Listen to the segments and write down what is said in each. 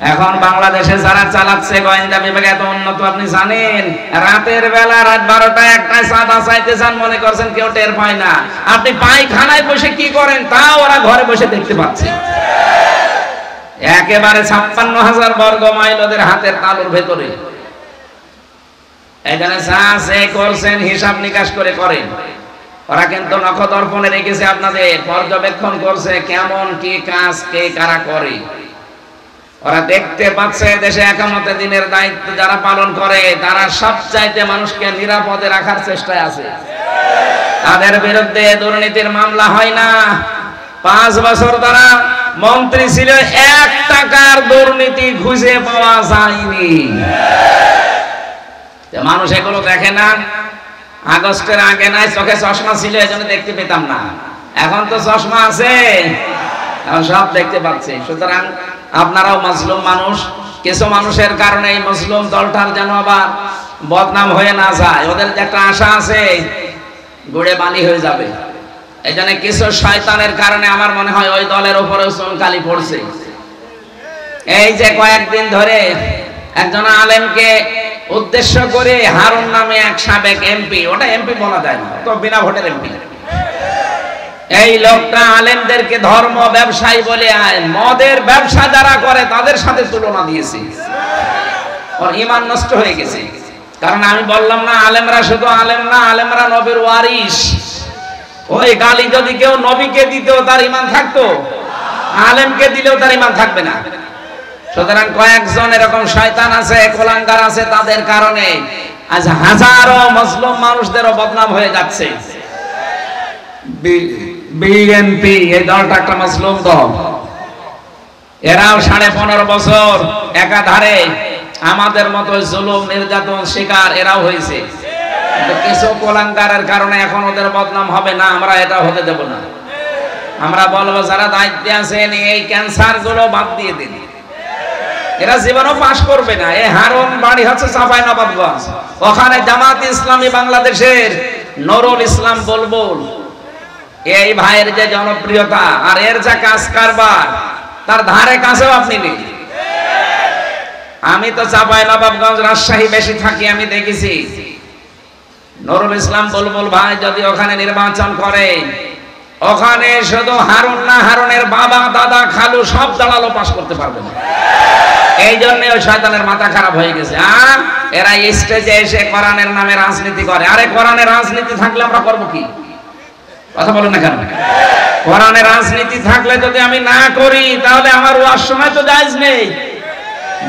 এখন বাংলাদেশে যারা চালাচ্ছে গোয়েন্দা বিভাগ এত উন্নত আপনি জানেন? রাতের বেলা রাত 12টা 1টায় চাঁদা চাইতে যান, মনে করছেন কেউ টের পায় না। আপনি পায়খানায় বসে কি করেন তা ওরা ঘরে বসে দেখতে পাচ্ছে। একেবারে 56,000 বর্গ মাইল ওদের হাতের তালুর ভেতরে। এখানে যা সে করছেন হিসাব নিকাশ করে করেন। ওরা কিন্তু নখদর্পণে রেখেছে, আপনাদের পর্যবেক্ষণ করছে কেমন কি কাজ কে কারা করে। ওরা দেখতে পাচ্ছে দেশে একামতে দিনের দায়িত্ব যারা পালন করে তারা সবচাইতে মানুষকে নিরাপদে রাখার চেষ্টায় আছে। তাদের বিরুদ্ধে দুর্নীতির মামলা হয় না। 5 বছর তারা মন্ত্রী ছিল, 1 টাকার দুর্নীতি খুঁজে পাওয়া যায়নি। মানুষ এগুলো দেখে না। আগস্টের আগে নাই চোখে চশমা ছিল, এজন্য দেখতে পেতাম না। এখন তো চশমা আছে, এখন সব দেখতে পাচ্ছে। সুতরাং আপনারাও মাজলুম মানুষ। কিছু মানুষের কারণে এই মুসলিম দলটার যেন আবার বদনাম হয়ে না যায়, ওদের যে একটা আশা আছে গুড়ে বালি হয়ে যাবে। এই জন্য কিছু শয়তানের কারণে আমার মনে হয় ওই দলের উপরে চুনকালি পড়ছে। এই যে কয়েকদিন ধরে একজন আলেমকে উদ্দেশ্য করে হারুন নামে এক সাবেক এমপি, ওটা এমপি বলা যায় না, তো বিনা ভোটের এমপি, এই লোকটা আলেমদেরকে ধর্ম ব্যবসায়ী বলে মদের ব্যবসা যারা করে তাদের সাথে তুলনা দিয়েছে। ওর ঈমান নষ্ট হয়ে গেছে। কারণ আমি বললাম না, আলেমরা শুধু আলেম না, আলেমরা নবীর ওয়ারিস। ওই গালি যদি কেউ নবীকে দিতেও তার ঈমান থাকতো, আলেমকে দিলেও তার ঈমান থাকবে না। সুতরাং কয়েকজন এরকম শয়তান আছে, কোলাঙ্গার আছে, তাদের কারণে আজ হাজারো মুসলিম মানুষদেরও বদনাম হয়ে যাচ্ছে। বিএনপি এই দলটা একটা মুসলিম দল, এরাও 15.5 বছর একাধারে আমাদের মতো জুলুম নির্যাতন শিকার এরাও হয়েছে। কিছু কোলাঙ্গারের কারণে এখন ওদের বদনাম হবে না, আমরা এটা হতে দেব না। আমরা বলবো যারা দায়িত্বে আছেন এই ক্যান্সার গুলো বাদ দিয়ে দিন, এরা জীবনও পাশ করবে না। এই হারুন বাড়ি হচ্ছে চাঁপাইনবাবগঞ্জ, ওখানে জামাত ইসলামী বাংলাদেশের নুরুল ইসলাম বুলবুল, এই ভাইয়ের যে জনপ্রিয়তা আর এর যা কাজ কারবার, তার ধারে কাছেও আপনি নেই। আমি তো চাঁপাইনবাবগঞ্জ রাজশাহী বেশি থাকি, আমি দেখেছি নুরুল ইসলাম বুলবুল ভাই যদি ওখানে নির্বাচন করে, ওখানে শুধু হারুন না, হারুনের বাবা দাদা খালু সব দাঁড়ালো পাশ করতে পারবে না। এই জন্য ওই শয়তানের মাথা খারাপ হয়ে গেছে। আর এরা স্টেজে এসে কোরআনের নামে রাজনীতি করে। আরে কোরআনের রাজনীতি থাকলে আমরা করবো কি? কথা বলেন না কেন? কোরআনের রাজনীতি থাকলে যদি আমি না করি তাহলে আমার ওয়াজ সময় তো জায়েজ নেই।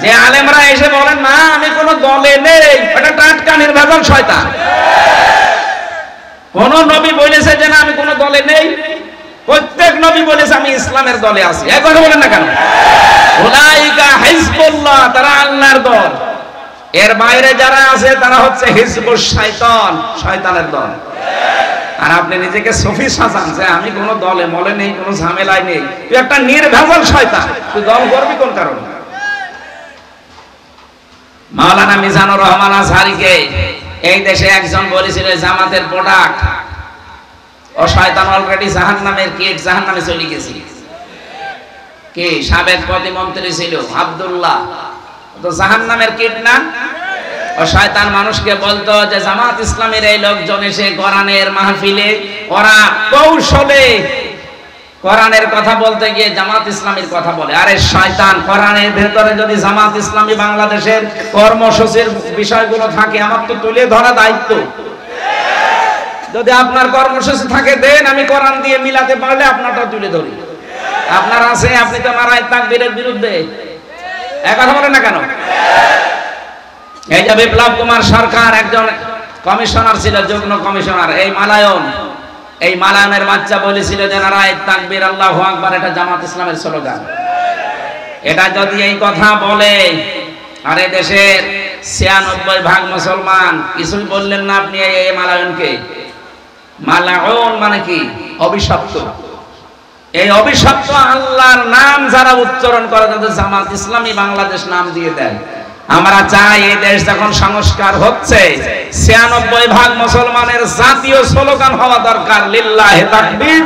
যে আলেমরা এসে বলেন না আমি কোন দলে নেই, এটা টাটকা নির্বাচন শয়তান। কোন নবী বলেছে যে না আমি কোন দলে নেই? প্রত্যেক নবী বলেছে আমি ইসলামের দলে আছি। এই কথা বলেন না কেন? উলাইকা হিজবুল্লাহ, তারা আল্লাহর দল। এর বাইরে যারা আছে তারা হচ্ছে হিজবুশ শয়তান, শয়তানের দল। আর আপনি নিজেকে সুফি সাজান যে আমি কোন দলে মলে নেই, কোন ঝামেলায় নেই। তুই একটা নির্ভেজাল শয়তান, তুই দল করবি কোন কারণে? মাওলানা মিজানুর রহমান আজহারীকে এই দেশে একজন বলেছিল জামাতের প্রোডাক্ট, ও শয়তান অলরেডি জাহান্নামের কিট, জাহান্নামে চলে গেছে। কে সাবেক প্রতিমন্ত্রী ছিল আব্দুল্লাহ, তো জাহান্নামের কিট না? ও শয়তান মানুষকে বলতো যে জামাত ইসলামের এই লোকজন এসে কোরআনের মাহফিলে ওরা কৌশলে কোরআনের কথা বলতে গিয়ে জামাত ইসলামীর কথা বলে। আরে শয়তান, কোরআনের ভেতরে যদি জামাত ইসলামী বাংলাদেশের কর্মসূচির বিষয়গুলো থাকে আমার তো তুলে ধরা দায়িত্ব। যদি আপনার কর্মসূচি থাকে দেন, আমি কোরআন দিয়ে মিলাতে পারলে আপনারটা তুলে ধরি। আপনার আছে, আপনি তো নারায়ে তাকবীরের বিরুদ্ধে। এক কথা বলেন না কেন? এই যে বিপ্লব কুমার সরকার একজন কমিশনার ছিল, যুগ্ম কমিশনার, এই মালায়নের বাচ্চা বলেছিল যে নারায়ে তাকবীর আল্লাহু আকবার, এটা জামাত ইসলামের স্লোগান। এটা যদি এই কথা বলে, আর এই দেশের 96% মুসলমান কিছুই বললেন না আপনি এই মালায়নকে। মালাউন মানে কি? অভিশপ্ত। এই অভিশপ্ত আল্লাহর নাম যারা উচ্চারণ করে তাদের জামাত ইসলামী বাংলাদেশ নাম দিয়ে দেয়। আমরা চাই এই দেশ যখন সংস্কার হচ্ছে 96% মুসলমানের জাতীয় স্লোগান হওয়া দরকার লিল্লাহে তাকবীর।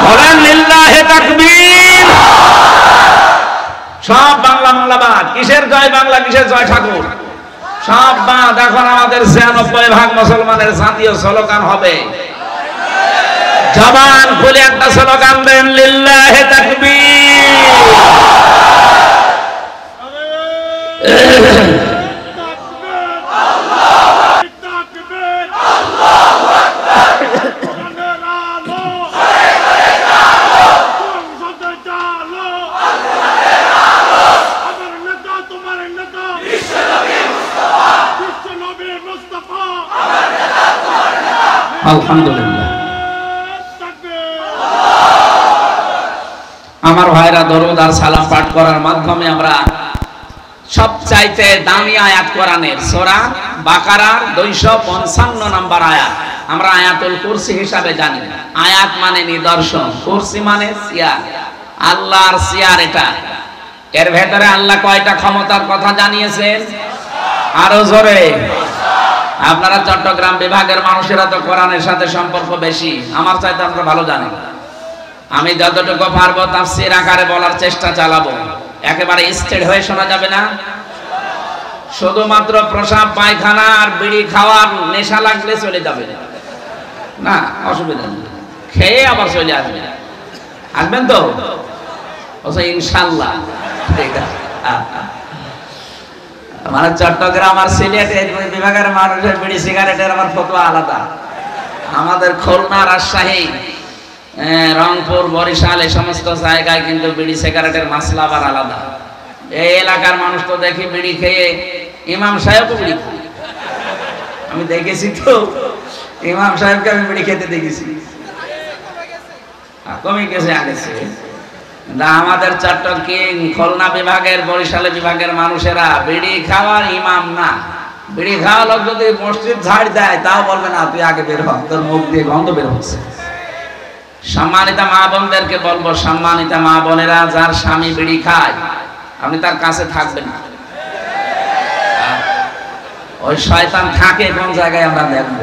বলেন লিল্লাহে তাকবীর। সব বাংলা বাংলাবাদ। কিসের জয় বাংলা, কিসের জয় ঠাকুর, সব বাদ। এখন আমাদের 96% মুসলমানের জাতীয় স্লোগান হবে, জবান খুলে একটা স্লোগান দেন, লিল্লাহি তাকবীর। আলহামদুলিল্লাহ। আমার ভাইরা, দরুদ আর সালাম পাঠ করার মাধ্যমে আমরা সবচাইতে দামি আয়াত কোরআনের সূরা বাকারার 255 নম্বর আয়াত আমরা আয়াতুল কুরসি হিসাবে জানি। আয়াত মানে নিদর্শন, কুরসি মানে চেয়ার, আল্লাহর চেয়ার এটা। এর ভেতরে আল্লাহ কয়টা ক্ষমতার কথা জানিয়েছেন? আরো জোরে। আপনারা চট্টগ্রাম বিভাগের মানুষেরা তো কোরআনের সাথে সম্পর্ক বেশি, আমার চাইতে আপনারা ভালো জানেন। আমি যতটুকু পারবো তাফসীর আকারে বলার চেষ্টা চালাবো। একেবারে স্টেড হয়ে শোনা যাবে না, শুধুমাত্র প্রসাব পায়খানা আর বিড়ি খাওয়ার নেশা লাগলে চলে যাবে না, অসুবিধা নেই, খেয়ে আবার চলে আসবে। আসবেন তো ইনশাআল্লাহ? ঠিক আছে। মানে চট্টগ্রাম আর সিলেট এই দুই বিভাগের মানুষের বিড়ি সিগারেটের আমার ফতোয়া আলাদা। আমাদের খুলনা, রাজশাহী, রংপুর, বরিশাল এই সমস্ত জায়গায় কিন্তু বিড়ি সিগারেটের মাসলা আবার আলাদা। এই এলাকার মানুষ তো দেখি বিড়ি খেয়ে, ইমাম সাহেবও বিড়ি খায়, আমি দেখেছি তো, ইমাম সাহেবকে আমি বিড়ি খেতে দেখেছি, কমে গেছে আগেছে। আমাদের চট্টগ্রাম, খুলনা বিভাগের, বরিশাল বিভাগের মানুষেরা বিড়ি খাওয়ার ইমাম না। বিড়ি খাওয়া লোক যদি মসজিদ ঝাড় দেয় তাও বলবে না তুই আগে বের হ, তোর মুখ দিয়ে গন্ধ বের হচ্ছে। সম্মানিত মা বোনদেরকে বলবো, সম্মানিত মা বোনেরা, যার স্বামী বিড়ি খায় আপনি তার কাছে থাকবেন না। ওই শয়তান থাকে কোন জায়গায় আমরা দেখব,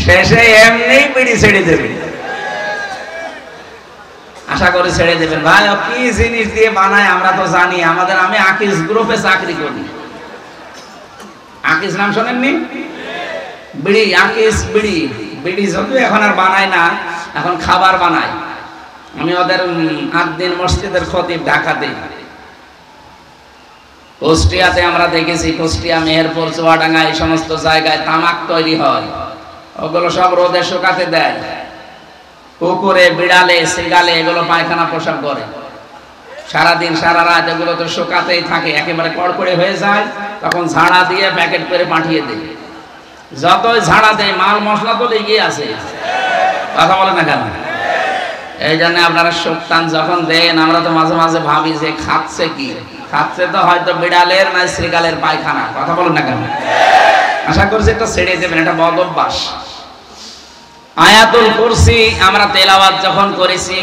শেষে এমনি বিড়ি ছেড়ে দেবে। আশা করি ছেড়ে দেবেন। ভাই কি জিনিস দিয়ে বানায় আমরা তো জানি। আমি আকিস গ্রুপে চাকরি করি। আকিস নাম শোনেননি? বিড়ি, আকিস বিড়ি। বিড়ি যদিও এখন আর বানায় না, এখন খাবার বানায়। আমি ওদের 8 দিন মসজিদের খতিব ঢাকাতে। কুষ্টিয়াতে আমরা দেখেছি, কুষ্টিয়া, মেহেরপুর, চুয়াডাঙ্গা এই সমস্ত জায়গায় তামাক তৈরি হয়, ওগুলো সব রোদে শুকাতে দেয়। কুকুরে, বিড়ালে, সিগালে এগুলো পায়খানা প্রসাব করে সারাদিন সারা রাত, এগুলো তো শুকাতেই থাকে, একেবারে কড়কড়ে হয়ে যায়। তখন ঝাড়া দিয়ে প্যাকেট করে পাঠিয়ে দেয়। যতই ঝাড়া দেয় মাল মশলা তো লেগেই আছে, কথা বলে না কেন? এই জন্য আপনারা সুক্তান যখন দেন, আমরা তো মাঝে মাঝে ভাবি যে খাচ্ছে কি, খাচ্ছে তো হয়তো বিড়ালের না শ্রীগালের পায়খানা, কথা বলেন না কেন? আশা করছি এটা ছেড়ে দেবেন, এটা বদ অভ্যাস। আয়াতুল কুরসি আমরা তেলাওয়াত যখন করেছি,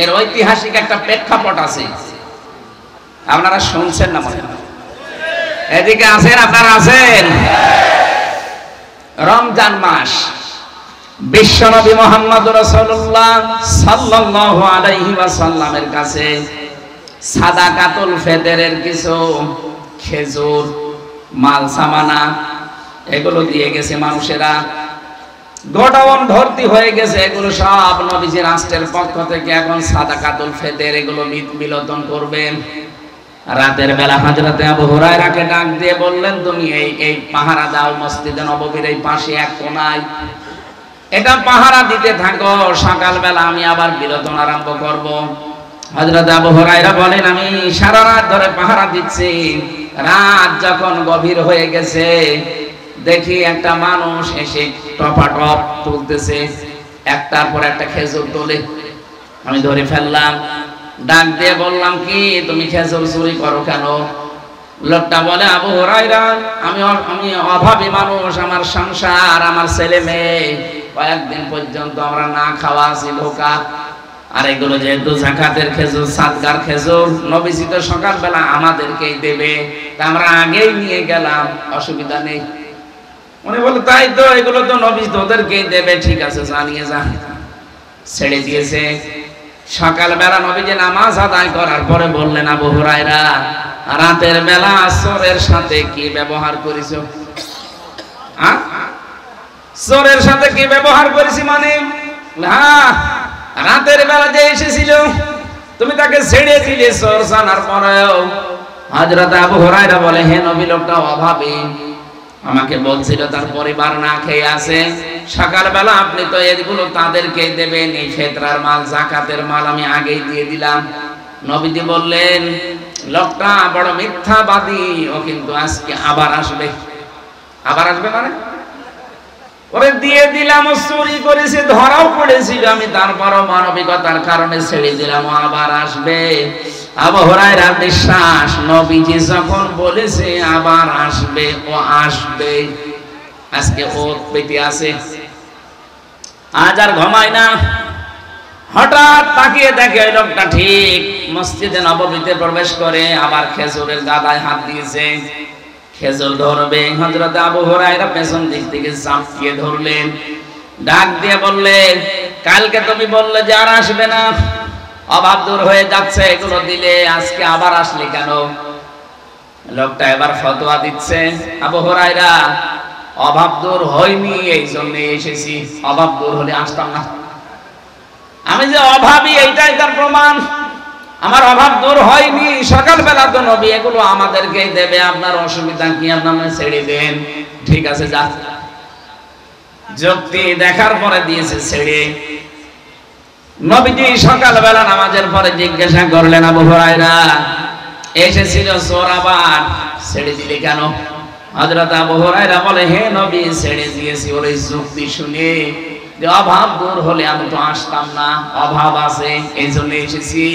এর ঐতিহাসিক একটা প্রেক্ষাপট আছে, আপনারা শুনছেন না মনে হয়? এদিকে আছেন, আপনারা আছেন? রমজান মাস, বিশ্বনবী মুহাম্মদ রাসূলুল্লাহ সাল্লাল্লাহু আলাইহি ওয়াসাল্লামের কাছে সাদাকাতুল ফিতরের কিছু খেজুর, মাল সামানা এগুলো দিয়ে গেছে মানুষেরা। গোডাউন ভর্তি হয়ে গেছে, এগুলো সব নবীজি রাষ্ট্রের পক্ষ থেকে এখন সাদাকাতুল ফিতর এগুলো বিতরণ করবেন। রাতের বেলা হযরতে আবু হুরায়রাকে ডাক দিয়ে বললেন, তুমি এই পাহারা দাও, মসজিদে নববীর এই পাশে এক কোণায় এটা পাহারা দিতে থাকো, সকালবেলা আমি আবার বিতরণ আরম্ভ করব। হযরত আবু হুরায়রা বলেন, আমি সারা রাত ধরে পাহারা দিচ্ছি। রাত যখন গভীর হয়ে গেছে, দেখি একটা মানুষ এসে টপাটপ তুলতেছে, একটার পর একটা খেজুর তোলে। আমি ধরে ফেললাম, ডাক দিয়ে বললাম, কি তুমি খেজুর চুরি করো কেন? লোকটা বলে, আবু হুরায়রা, আমি অভাবী মানুষ, আমার সংসার, আমার ছেলে মেয়ে, কয়েকদিন পর্যন্ত আমরা না খাওয়া আছি ভোকা। আর এগুলো যেহেতু যাকাতের খেজুর, সাদগার খেজুর, নবীজি তো সকালবেলা আমাদেরকেই দেবে, তা আমরা আগেই নিয়ে গেলাম, অসুবিধা নেই। উনি বলে, তাই তো, এগুলো তো নবী তোদেরকেই দেবে, ঠিক আছে, জানিয়ে যা। ছেড়ে দিয়েছে। সকালবেলা নবীজি নামাজ আদায় করার পরে বললেন, আবু হুরায়রা, রাতের বেলা চোরের সাথে কি ব্যবহার করেছো? চোরের সাথে কি ব্যবহার করেছি মানে? হ্যাঁ, রাতের বেলা যে এসেছিল তুমি তাকে ছেড়ে দিলে চোর জানার পরেও। হযরত আবু হুরায়রা বলে, হে নবী, লোকটা অভাবী, আমাকে বলছিল তার পরিবার না খেয়ে আছে, সকালবেলা আপনি তো এগুলো তাদেরকে দেবেন, এই ফিতরার মাল, যাকাতের মাল আমি আগেই দিয়ে দিলাম। নবীজি বললেন, লোকটা বড় মিথ্যাবাদী, ও কিন্তু আজকে আবার আসবে। আবার আসবে মানে? ওরে দিয়ে দিলাম, ও চুরি করেছে, ধরাও পড়েছিল, আমি তারপরও মানবিকতার কারণে ছেড়ে দিলাম, ও আবার আসবে। আবু হুরায়রার বিশ্বাস, নবীজি যখন বলেছে আবার আসবে, ও আসবে। আজকে ও পেতে আছে, আজ আর ঘুমায় না। হঠাৎ তাকিয়ে দেখে ওই লোকটা ঠিক মসজিদে নববীতে প্রবেশ করে, আবার খেজুরের গাদায় হাত দিয়েছে, খেজুর ধরবে। হযরত আবু হুরায়রা পেছন দিক থেকে চাপিয়ে ধরলেন, ডাক দিয়ে বললেন, কালকে তুমি বললে যে আর আসবে না, অভাব দূর হয়ে যাচ্ছে, এগুলো দিলে, আজকে আবার আসলে কেন? লোকটা এবার ফতোয়া দিচ্ছে, আবু হুরায়রা, অভাব দূর হয়নি, এই জন্য এসেছি, অভাব দূর হলে আসতাম না। আমি যে অভাবী এইটাই তার প্রমাণ, আমার অভাব দূর হয়নি। সকালবেলা তো নবী এগুলো আমাদেরকে দেবে, আপনার অসুবিধা কি? আপনারা ছেড়ে দেন। ঠিক আছে, যা। যুক্তি দেখার পরে দিয়েছে ছেড়ে। নবীজি সকালবেলা নামাজের পরে জিজ্ঞাসা করলেন, আবু হুরায়রা, এসেছিল চোর, আবার ছেড়ে দিলে কেন? হযরত আবু হুরায়রা বলে, হে নবী, ছেড়ে দিয়েছি ওর এই যুক্তি শুনে যে অভাব দূর হলে আমি তো আসতাম না, অভাব আছে এই জন্য এসেছি।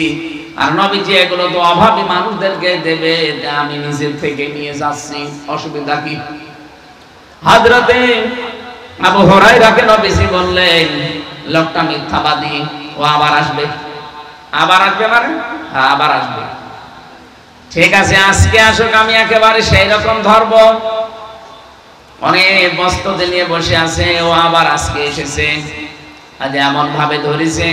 আর নবীজি এগুলো তো অভাবী মানুষদেরকে দেবে, আমি নিজের থেকে নিয়ে যাচ্ছি, অসুবিধা কি? হযরতে আবু হুরায়রাকে নবীজি বললেন, লোকটা মিথ্যাবাদী, ও আবার আসবে। আবার আসবে মানে? হ্যাঁ, আবার আসবে। ঠিক আছে, আজকে আসুক, আমি একেবারে সেই রকম ধরব। অনেক বস্তুতে নিয়ে বসে আছে, ও আবার আজকে এসেছে, আজ এমন ভাবে ধরেছে।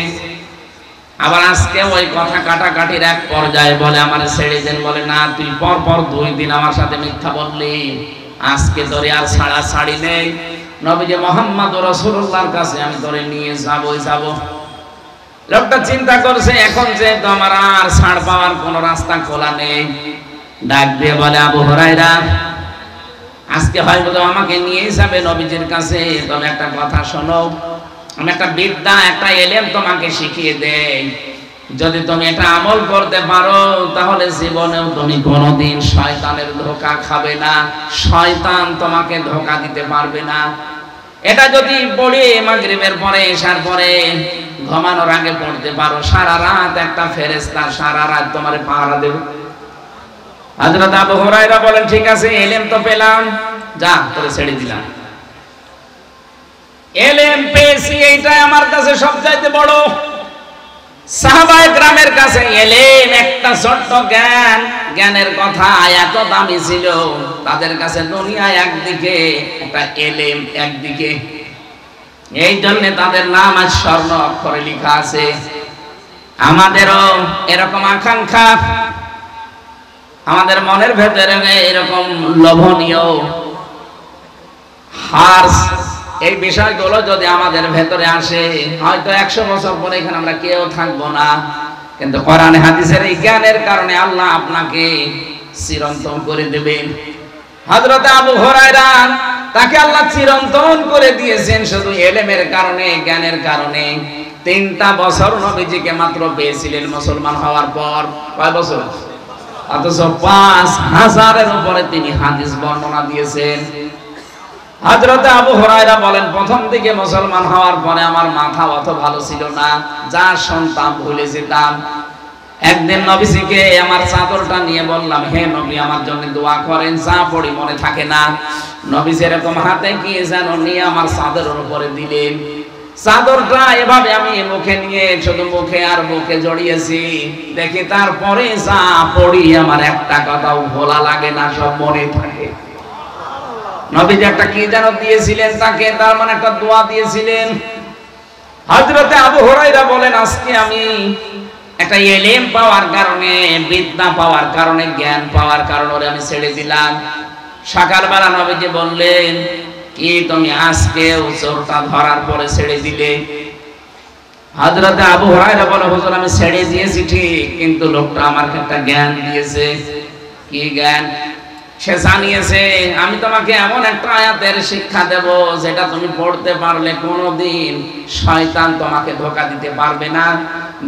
আবার আজকে ওই কথা কাটাকাটির এক পর্যায়ে বলে, আমার ছেড়ে দেন। বলে, না, তুই পর পর 2 দিন আমার সাথে মিথ্যা বললি, আজকে তোরে আর ছাড়ি নেই। নবীজি মুহাম্মদ রাসূলুল্লাহর কাছে আমি তোরে নিয়ে যাব। লোকটা চিন্তা করছে, এখন যে আমার আর ছাড় পাওয়ার কোনো রাস্তা খোলা নেই। ডাক দিয়ে বলে, আবু হুরায়রা, আজকে হয়তো আমাকে নিয়ে যাবে নবীজির কাছে, তবে একটা কথা শোনো, আমি একটা বিদ্যা, একটা এলেম তোমাকে শিখিয়ে দেই। যদি তুমি এটা আমল করতে পারো, তাহলে জীবনেও তুমি কোনোদিন শয়তানের ধোঁকা খাবে না, শয়তান তোমাকে ধোঁকা দিতে পারবে না। এটা যদি পড়ে মাগরিবের পরে, এশার পরে, ঘুমানোর আগে পড়তে পারো, সারা রাত একটা ফেরেশতা সারা রাত তোমারে পাহারা দেবে। হযরত আবু হুরায়রা বলেন, ঠিক আছে, এলেম তো পেলাম, যা, তোরে ছেড়ে দিলাম। এলেম পেয়েছি, এইটাই আমার কাছে সবচাইতে বড়। সাহাবায়ে কেরামের কাছে এলেম একটা ছোট্ট জ্ঞান, জ্ঞানের কথা এত দামি ছিল, তাদের কাছে দুনিয়া একদিকে, একটা এলেম একদিকে। এই জন্য তাদের নাম আজ স্বর্ণ অক্ষরে লেখা আছে। আমাদেরও এরকম আকাঙ্ক্ষা, আমাদের মনের ভেতরে এরকম লোভনীয় হার্স, এই বিষয়গুলো যদি আমাদের ভেতরে আসে, হয়তো 100 বছর পরে এখানে আমরা কেউ থাকবো না, কিন্তু কোরআন হাদিসের এই জ্ঞানের কারণে আল্লাহ আপনাকে চিরন্তন করে দেবেন। হযরত আবু হুরায়রা, তাকে আল্লাহ চিরন্তন করে দিয়েছেন শুধু এলেমের কারণে, জ্ঞানের কারণে। 3টা বছর নবীজিকে মাত্র পেয়েছিলেন মুসলমান হওয়ার পর। কয় বছর? অথচ 5000-এর উপরে তিনি হাদিস বর্ণনা দিয়েছেন। হযরত আবু হুরায়রা বলেন, প্রথম দিকে মুসলমান হওয়ার পরে আমার মাথা অত ভালো ছিল না, যা শুনতাম ভুলে যেতাম। একদিন নবীজিকে আমার চাদরটা নিয়ে বললাম, হে নবী, আমার জন্য দোয়া করেন, যা পড়ি মনে থাকে না। নবীজি এরকম হাতে কি যেন নিয়ে আমার চাদরের উপরে দিলেন। চাদরটা এভাবে আমি মুখে নিয়ে শুধু মুখে আর বুকে জড়িয়েছি, দেখি তারপরে যা পড়ি আমার একটা কথাও ভোলা লাগে না, সব মনে থাকে। নবীজি একটা কি যেন দিয়েছিলেন তাকে, তার মানে একটা দোয়া দিয়েছিলেন। হযরতে আবু হুরায়রা বলেন, আজকে আমি একটা ইলম পাওয়ার কারণে, বিদ্যা পাওয়ার কারণে, জ্ঞান পাওয়ার কারণে ওরে আমি ছেড়ে দিলাম। সকালবেলা নবীজি বললেন, কি তুমি আজকে চোরটা ধরার পরে ছেড়ে দিলে? হযরতে আবু হুরায়রা বলে, হুজুর আমি ছেড়ে দিয়েছি ঠিক, কিন্তু লোকটা আমাকে একটা জ্ঞান দিয়েছে। কি জ্ঞান? সে জানিয়েছে আমি তোমাকে এমন একটা আয়াতের শিক্ষা দেব যেটা তুমি পড়তে পারলে কোনোদিন শয়তান তোমাকে ধোঁকা দিতে পারবে না।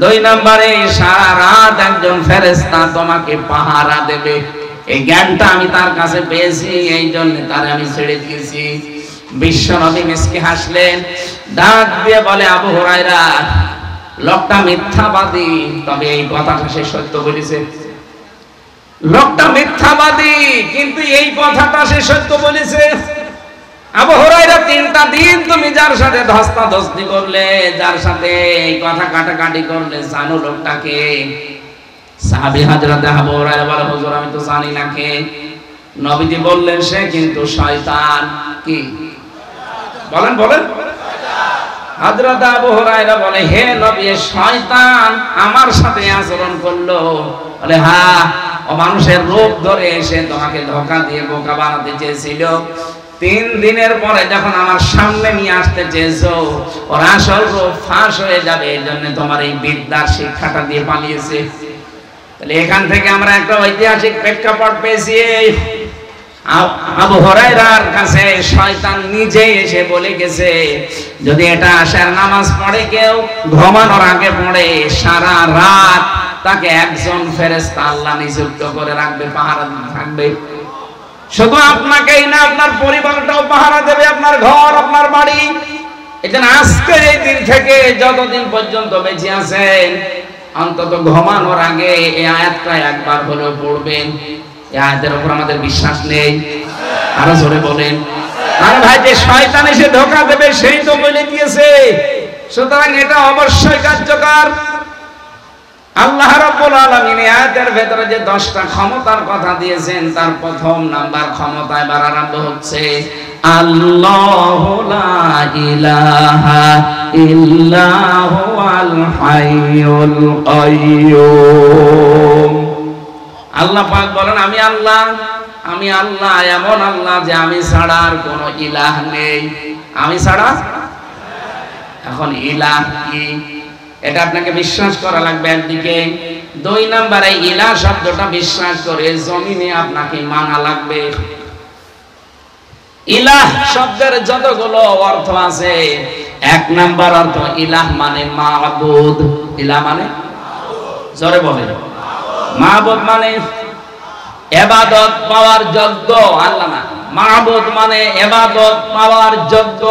2 নম্বরে সারা রাত একজন ফেরেশতা তোমাকে পাহারা দেবে। এই জ্ঞানটা আমি তার কাছে পেয়েছি, এই জন্য তারে আমি ছেড়ে দিয়েছি। বিশ্বনবী মিসকে হাসলেন, ডাক দিয়ে বলে, আবু হুরায়রা লোকটা মিথ্যাবাদী, তবে এই কথাটা সে সত্য বলেছে। লোকটা মিথ্যাবাদী, কিন্তু এই কথাটা সে সত্য বলেছে। আবু হুরায়রা 3টা দিন তুমি যার সাথে ধস্তাধস্তি করলে, যার সাথে এই কথা কাটাকাটি করলে, জানো লোকটাকে? সাহাবী হযরতে আবু হুরায়রা বলে, হুজুর আমি তো জানি না কে। নবীজি বললেন, সে কিন্তু শয়তান। কি বলেন বলেন? হযরত আবু হুরায়রা বলে, হে নবী, শয়তান আমার সাথে আচরণ করলো? বলে, হ্যাঁ, ও মানুষের রূপ ধরে এসে তোমাকে ধোঁকা দিয়ে বোকা বানাতে চেয়েছিল। 3 দিনের পরে যখন আমার সামনে নিয়ে আসতে চেয়েছো, ওর আসল রূপ ফাঁস হয়ে যাবে, এই জন্য তোমার এই বিদ্যার শিক্ষাটা দিয়ে পালিয়েছে। তাহলে এখান থেকে আমরা একটা ঐতিহাসিক প্রেক্ষাপট পেয়েছি। আবু হুরায়রার কাছে শয়তান নিজে এসে বলে গেছে, যদি এটা আশার নামাজ পড়ে কেউ, ঘুমানোর আগে পড়ে, সারা রাত তাকে একজন ফেরেশতা আল্লাহ নিযুক্ত করে রাখবে, পাহারা দিতে থাকবে। শুধু আপনাকেই না, আপনার পরিবারটাও পাহারা দেবে, আপনার ঘর, আপনার বাড়ি। এজন্য আজকের এই দিন থেকে যতদিন পর্যন্ত বেঁচে আছেন, অন্তত ঘুমানোর আগে এই আয়াতটা একবার হলেও পড়বেন। এই আয়াতের উপর আমাদের বিশ্বাস নেই? আরো জোরে বলেন। আরে ভাই, যে শয়তান এসে ধোঁকা দেবে সেই তো বলে দিয়েছে, সুতরাং এটা অবশ্যই কার্যকর। আল্লাহ রাব্বুল আলামিন আয়াতের ভেতরে যে 10টা ক্ষমতার কথা দিয়েছেন, তার প্রথম নাম্বার ক্ষমতা এবার আরম্ভ হচ্ছে, আল্লাহু লা ইলাহা ইল্লা হুয়াল হাইয়ুল কাইয়্যুম। আল্লাহ পাক বলেন, আমি আল্লাহ, আমি আল্লাহ, এমন আল্লাহ যে আমি ছাড়া আর কোনো ইলাহ নেই। আমি ছাড়া। এখন ইলাহ কি, এটা আপনাকে বিশ্বাস করা লাগবে একদিকে। 2 নম্বরে ইলাহ শব্দটা বিশ্বাস করে জমিনে আপনাকে মানা লাগবে। ইলাহ শব্দের যতগুলো অর্থ আছে, 1 নাম্বার অর্থ ইলাহ মানে মাবুদ। ইলাহ মানে, জোরে বলেন, মাবুদ মানে ইবাদত পাওয়ার যোগ্য, আল্লাহ না। মাবুদ মানে ইবাদত পাওয়ার যোগ্য।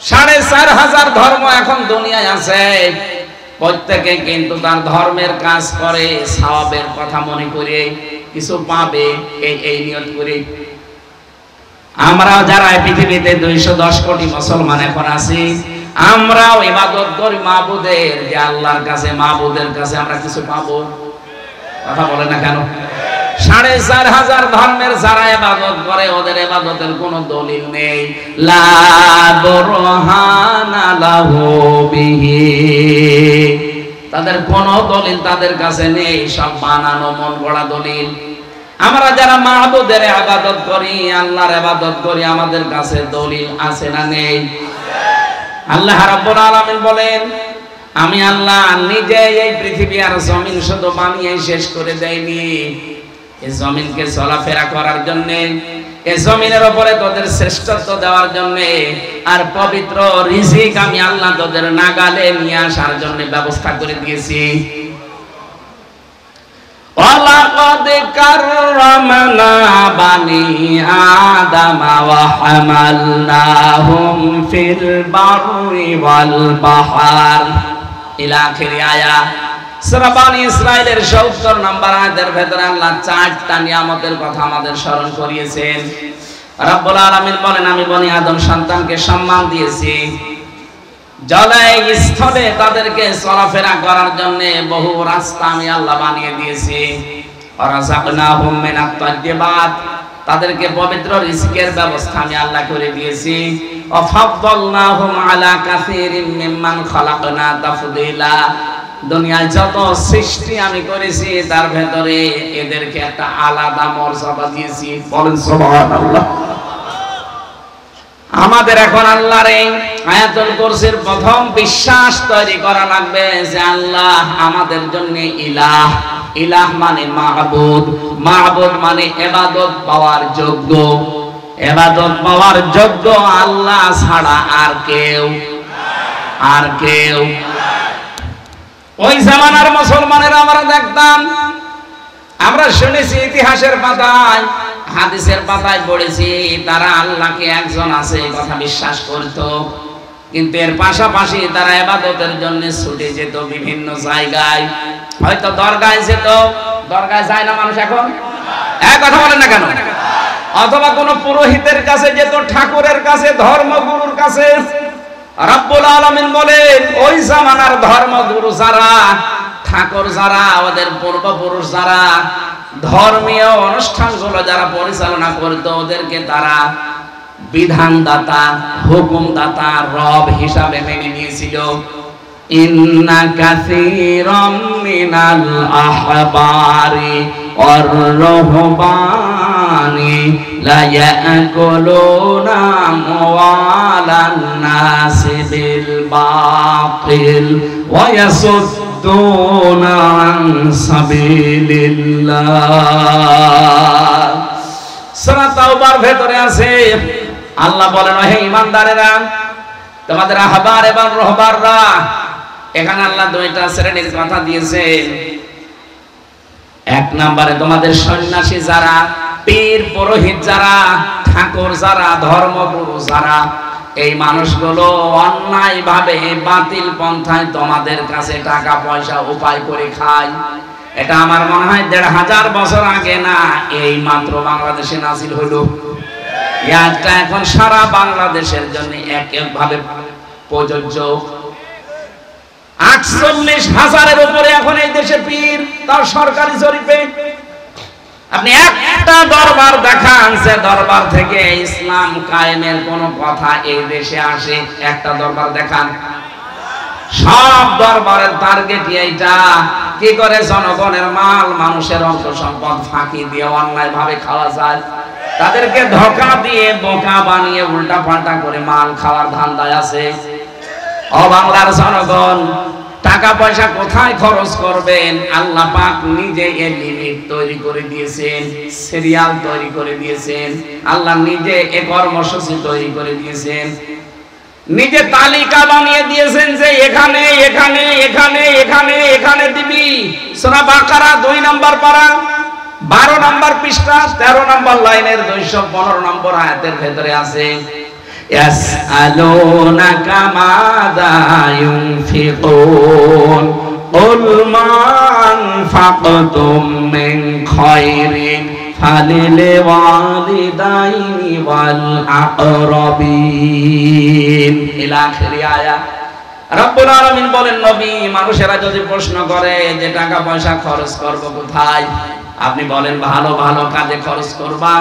4500 ধর্ম এখন দুনিয়ায় আছে, প্রত্যেকে কিন্তু তার ধর্মের কাজ করে সওয়াবের কথা মনে করে, কিছু পাবে এই নিয়ত করে। আমরা যারা পৃথিবীতে 210 কোটি মুসলমান এখন আছি, আমরাও ইবাদত করি মাবুদের, যে আল্লাহর কাছে, মাবুদের কাছে আমরা কিছু পাবো। কথা বলে না কেন? 4500 ধর্মের যারা ইবাদত করে, ওদের ইবাদতের কোনো দলিল নেই। লা বুরহানা লাহু বিহি, তাদের কোনো দলিল তাদের কাছে নেই, সব বানানো মন গড়া দলিল। আমরা যারা মাবুদের ইবাদত করি, আল্লাহর ইবাদত করি, আমাদের কাছে দলিল আছে না নেই? আল্লাহ রাব্বুল আলামিন বলেন, আমি আল্লাহ নিজে এই পৃথিবী আর জমিন শুধু বানিয়ে শেষ করে দেইনি, এই জমিনকে চলাফেরা করার জন্য, এই জমিনের উপরে তোদের শ্রেষ্ঠত্ব দেওয়ার জন্য, আর পবিত্র রিজিক আমি আল্লাহ তোদের নাগালে নিয়ে আসার জন্য ব্যবস্থা করে দিয়েছি। ওয়ালাকাদ কাররামনা বানি আদামা ওয়া হামালনাহুম ফিল বাররি ওয়াল বাহর, ইলা আখিরি আয়াত। সূরা বনী ইসরাঈলের ৭০ নম্বর আয়াতের ভেতরে আল্লাহ 4টা নিয়ামতের কথা আমাদের স্মরণ করিয়েছেন। রব্বুল আলামিন বলেন, আমি বনি আদম সন্তানকে সম্মান দিয়েছি, জলে স্থলে তাদেরকে চলাফেরা করার জন্য বহু রাস্তা আমি আল্লাহ বানিয়ে দিয়েছি। ওয়ারাযাকনাহুম মিনাত তাইয়্যিবাত, তাদেরকে পবিত্র রিজিকের ব্যবস্থা আমি আল্লাহ করে দিয়েছি। ওয়াফাদ্দালনাহুম আলা কাসীরিম মিম্মান খালাকনা তাফদীলা। দুনিয়ায় যত সৃষ্টি আমি করেছি তার ভেতরে এদেরকে একটা আলাদা মর্যাদা দিয়েছি। বলেন সুবহানাল্লাহ। আমাদের এখন আল্লাহর এই আয়াতুল কুরসির প্রথম বিশ্বাস তৈরি করা লাগবে যে আল্লাহ আমাদের জন্য ইলাহ। ইলাহ মানে মাহবুদ, মাহবুদ মানে ইবাদত পাওয়ার যোগ্য। ইবাদত পাওয়ার যোগ্য আল্লাহ ছাড়া আর কেউ। ওই জামানার মুসলমানেরা আমরা দেখতাম, আমরা শুনেছি ইতিহাসের পাতায়, হাদিসের পাতায় পড়েছি, তারা আল্লাহকে একজন আছে এই কথা বিশ্বাস করত। কিন্তু এর পাশাপাশি তারা ইবাদতের জন্য ছুটে যেত বিভিন্ন জায়গায়। হয়তো দরগায় যেত, দরগায় যায় না মানুষ এখন? এক কথা বলেন না কেন? অথবা কোন পুরোহিতের কাছে যেত, ঠাকুরের কাছে, ধর্মগুরুর কাছে। রব্বুল আলামিন বলেন ওই জামানার ধর্মগুরু যারা, ঠাকুর যারা, ওদের পূর্বপুরুষ যারা ধর্মীয় অনুষ্ঠানগুলো যারা পরিচালনা করত, ওদেরকে তারা বিধানদাতা, হুকুমদাতা, রব হিসাবে মেনে নিয়েছিল। ইন্না কাসীরাম মিনাল আহবারি ওয়ার রুহবানি লা ইয়াকুলুনা আমওয়ালান নাসি বিল বাতিল ওয়া ইয়াসুদ্দুনা আন সাবিলিল্লাহ। সূরা তাওবার ভেতরে আছে, আল্লাহ বলেন হে ঈমানদারেরা, তোমাদের আহবার এবং রহবাররা, এখানে আল্লাহ দুইটা শ্রেণীর কথা দিয়েছেন। এক নম্বরে তোমাদের সন্ন্যাসী যারা, পীর পুরোহিত যারা, ঠাকুর যারা, ধর্মগুরু যারা, এই মানুষগুলো অন্যায় ভাবে বাতিল পন্থায় তোমাদের কাছে টাকা পয়সা উপায় করে খায়। এটা আমার মনে হয় ১৫০০ বছর আগে না, এই মাত্র বাংলাদেশে নাজিল হলো। এটা এখন সারা বাংলাদেশের জন্য একভাবে প্রযোজ্য। ৪৮,০০০-এর উপরে এখন এই দেশে পীর, তার সরকারি জরিপে। আপনি একটা দরবার দেখান যে দরবার থেকে ইসলাম কায়েমের কোন কথা এই দেশে আসে, একটা দরবার দেখান। সব দরবারের টার্গেট এইটা, কি করে জনগণের মাল, মানুষের অর্থ সম্পদ ফাঁকি দিয়ে অন্যায় ভাবে খাওয়া যায়। তাদেরকে ধোঁকা দিয়ে, বোকা বানিয়ে, উল্টা পাল্টা করে মাল খাওয়ার ধান্দায় আছে। ও বাংলার জনগণ, টাকা পয়সা কোথায় খরচ করবেন আল্লাহ পাক নিজে এর লিমিট তৈরি করে দিয়েছেন, সিরিয়াল তৈরি করে দিয়েছেন। আল্লাহ নিজে এ কর্মসূচি তৈরি করে দিয়েছেন, নিজে তালিকা বানিয়ে দিয়েছেন যে এখানে এখানে এখানে এখানে এখানে দিবি। সূরা বাকারা ২ নম্বর পারা ১২ নম্বর পৃষ্ঠা ১৩ নম্বর লাইনের ২১৫ নম্বর আয়াতের ভেতরে আছে, ইয়াসআলুনাকা মাযা ইউনফিকুন কুল মা আনফাকতুম মিন খায়রিন ফালিল ওয়ালিদাইনি ওয়াল আকরাবিন ইলা আখিরি আয়াত। রব্বুল আলামিন বলেন, নবী, মানুষেরা যদি প্রশ্ন করে যে টাকা পয়সা খরচ করব কোথায়, আপনি বলেন ভালো ভালো কাজে খরচ করবা।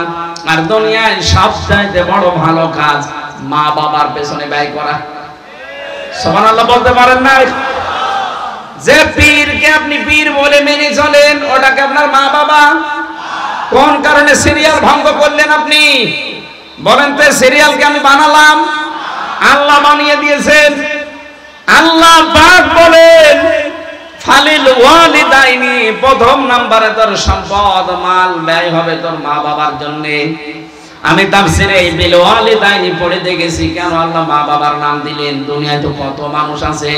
আর দুনিয়ায় সবচাইতে বড় ভালো কাজ মা বাবার পেছনে ব্যয় করা। সুবহানাল্লাহ বলতে পারেন না? যে পীরকে আপনি পীর বলে মেনে চলেন, ওটাকে আপনার মা বাবা। কোন কারণে সিরিয়াল ভঙ্গ করলেন আপনি? বলেন তো, সিরিয়ালকে আমি বানালাম? আল্লাহ বানিয়ে দিয়েছেন। আল্লাহ পাক বলেন ফালিল ওয়ালিদাইনি, প্রথম নম্বরে তোর সম্পদ মাল ব্যয় হবে তোর মা বাবার জন্য। আমি তাফসীরে বিল ওয়ালিদাইনি পড়ে দেখেছি কেন আল্লাহ মা বাবার নাম দিলেন। দুনিয়ায় তো কত মানুষ আছে,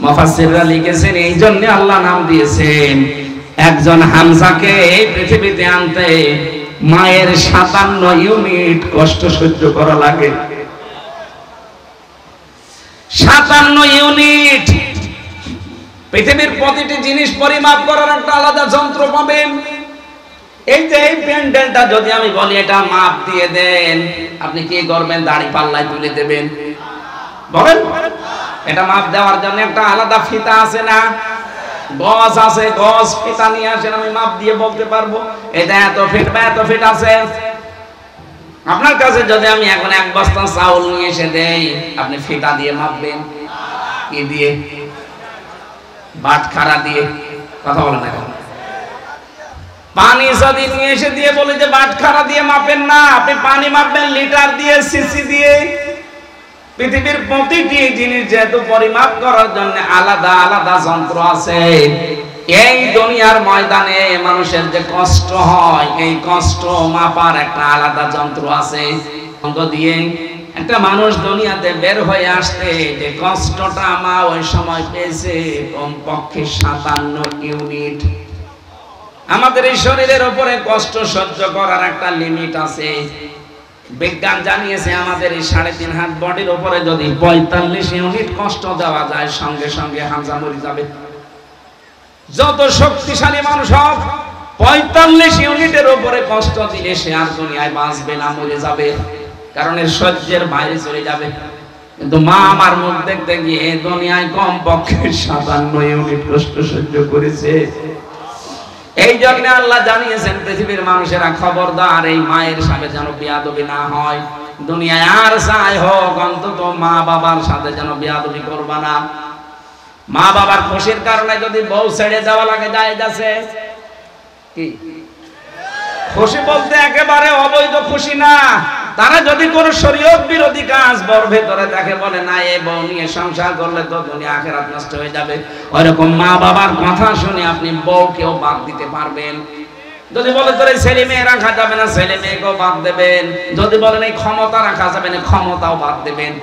মুফাসসিররা লিখেছেন এই জন্য আল্লাহ নাম দিয়েছেন। একজন হামজাকে এই পৃথিবীতে আনতে মায়ের ৫৭ ইউনিট কষ্ট সহ্য করা লাগে। ৫৭ ইউনিট। পৃথিবীর প্রতিটি জিনিস পরিমাপ করার একটা আলাদা যন্ত্র পাবেন। এই যে এই প্যান্ডেলটা যদি আমি বলি এটা মাপ দিয়ে দেন, আপনি কি করবেন? দাড়ি পাল্লায় তুলে দেবেন? বলেন, এটা মাপ দেওয়ার জন্য একটা আলাদা ফিতা আছে না? গজ আছে, গজ ফিতা নিয়ে আসেন, আমি মাপ দিয়ে বলতে পারবো এটা এত ফিট বা এত ফিট আছে। আপনার কাছে যদি আমি এখন 1 বস্তা চাউল নিয়ে এসে দেই, আপনি ফিতা দিয়ে মাপবেন? কি দিয়ে? বাটখারা দিয়ে। কথা বলেন না। পানি যদি নিয়ে এসে দিয়ে বলে যে বাটখারা দিয়ে মাপেন না, আপনি পানি মাপবেন লিটার দিয়ে, সিসি দিয়ে। পৃথিবীর প্রতিটি জিনিস যেহেতু পরিমাপ করার জন্য আলাদা আলাদা যন্ত্র আছে, এই দুনিয়ার ময়দানে মানুষের যে কষ্ট হয়, এই কষ্ট মাপার একটা আলাদা যন্ত্র আছে। অঙ্গ দিয়ে একটা মানুষ দুনিয়াতে বের হয়ে আসতে যে কষ্টটা মা ওই সময় পেয়েছে, কমপক্ষে 57 ইউনিট। আমাদের এই শরীরের উপরে কষ্ট সহ্য করার একটা লিমিট আছে। বিজ্ঞান জানিয়েছে আমাদের এই 3.5 হাত বডির উপরে যদি 45 ইউনিট কষ্ট দেওয়া যায়, সঙ্গে সঙ্গে হামজা মরে যাবে। যত শক্তিশালী মানুষ হোক, 45 ইউনিটের উপরে কষ্ট দিলে সে আর দুনিয়ায় বাঁচবে না, মরে যাবে, কারণ এর সহ্যের বাইরে চলে যাবে। কিন্তু মা আমার মুখ দেখতে গিয়ে দুনিয়ায় কমপক্ষে 57 ইউনিট কষ্ট সহ্য করেছে। এই জন্য আল্লাহ জানিয়েছেন পৃথিবীর মানুষেরা খবরদার এই মায়ের সাথে যেন বেয়াদবি না হয়। দুনিয়ায় আর যাই হোক, অন্তত মা বাবার সাথে যেন বেয়াদবি করবা না। মা বাবার খুশির কারণে যদি বউ ছেড়ে যাওয়া লাগে, জায়েজ আছে কি? খুশি বলতে একেবারে অবৈধ খুশি না। তারা যদি কোনো শরীয়ত বিরোধী কাজ বর ভেতরে দেখে, বলে না এই বউ নিয়ে সংসার করলে তো দুনিয়া আখিরাত নষ্ট হয়ে যাবে, ওইরকম মা বাবার কথা শুনে আপনি বউকেও বাদ দিতে পারবেন। যদি বলে তোর ছেলে মেয়ে রাখা যাবে না, ছেলে মেয়েকেও বাদ দেবেন। যদি বলেন এই ক্ষমতা রাখা যাবে না, ক্ষমতাও বাদ দেবেন।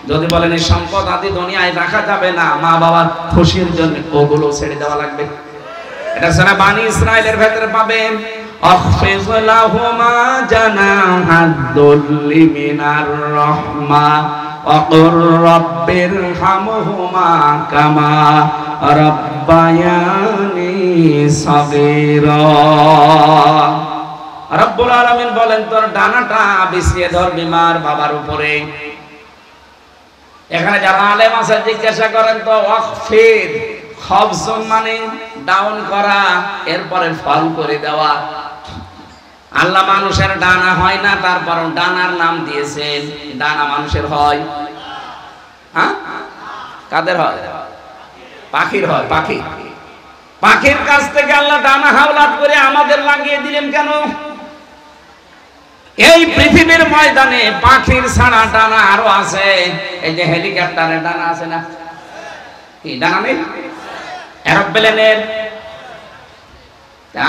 যদি বলেন এই সম্পদ আদি দুনিয়ায় রাখা যাবে না, মা বাবার খুশির জন্য ওগুলো ছেড়ে দেওয়া লাগবে। এটা সারা বানি ইসরাইলের ভেতরে পাবেন। أخفض لهما جناح الذل من الرحمة وقل رب ارحمهما كما ربياني صغيرا। রব্বুল আলামিন বলেন তোর ডানাটা বিছিয়ে ধরবি মার বাবার উপরে। এখানে যারা আলেম আছে জিজ্ঞাসা করেন তো ওয়াকফিদ খবজ মানে ডাউন করা, এরপরে ফল করে দেওয়া। আল্লাহ মানুষের ডানা হয় না, তারপরও ডানার নাম দিয়েছেন। ডানা মানুষের হয়? হ্যাঁ, কাদের হয়? পাখির হয়। পাখি, পাখির কাছ থেকে আল্লাহ ডানা হাওলাত করে আমাদের লাগিয়ে দিলেন কেন? এই পৃথিবীর ময়দানে পাখির ছাড়া ডানা আরো আছে। এই যে হেলিকপ্টারের ডানা আছে না, কি ডানা নেই? এরোপ্লেনের।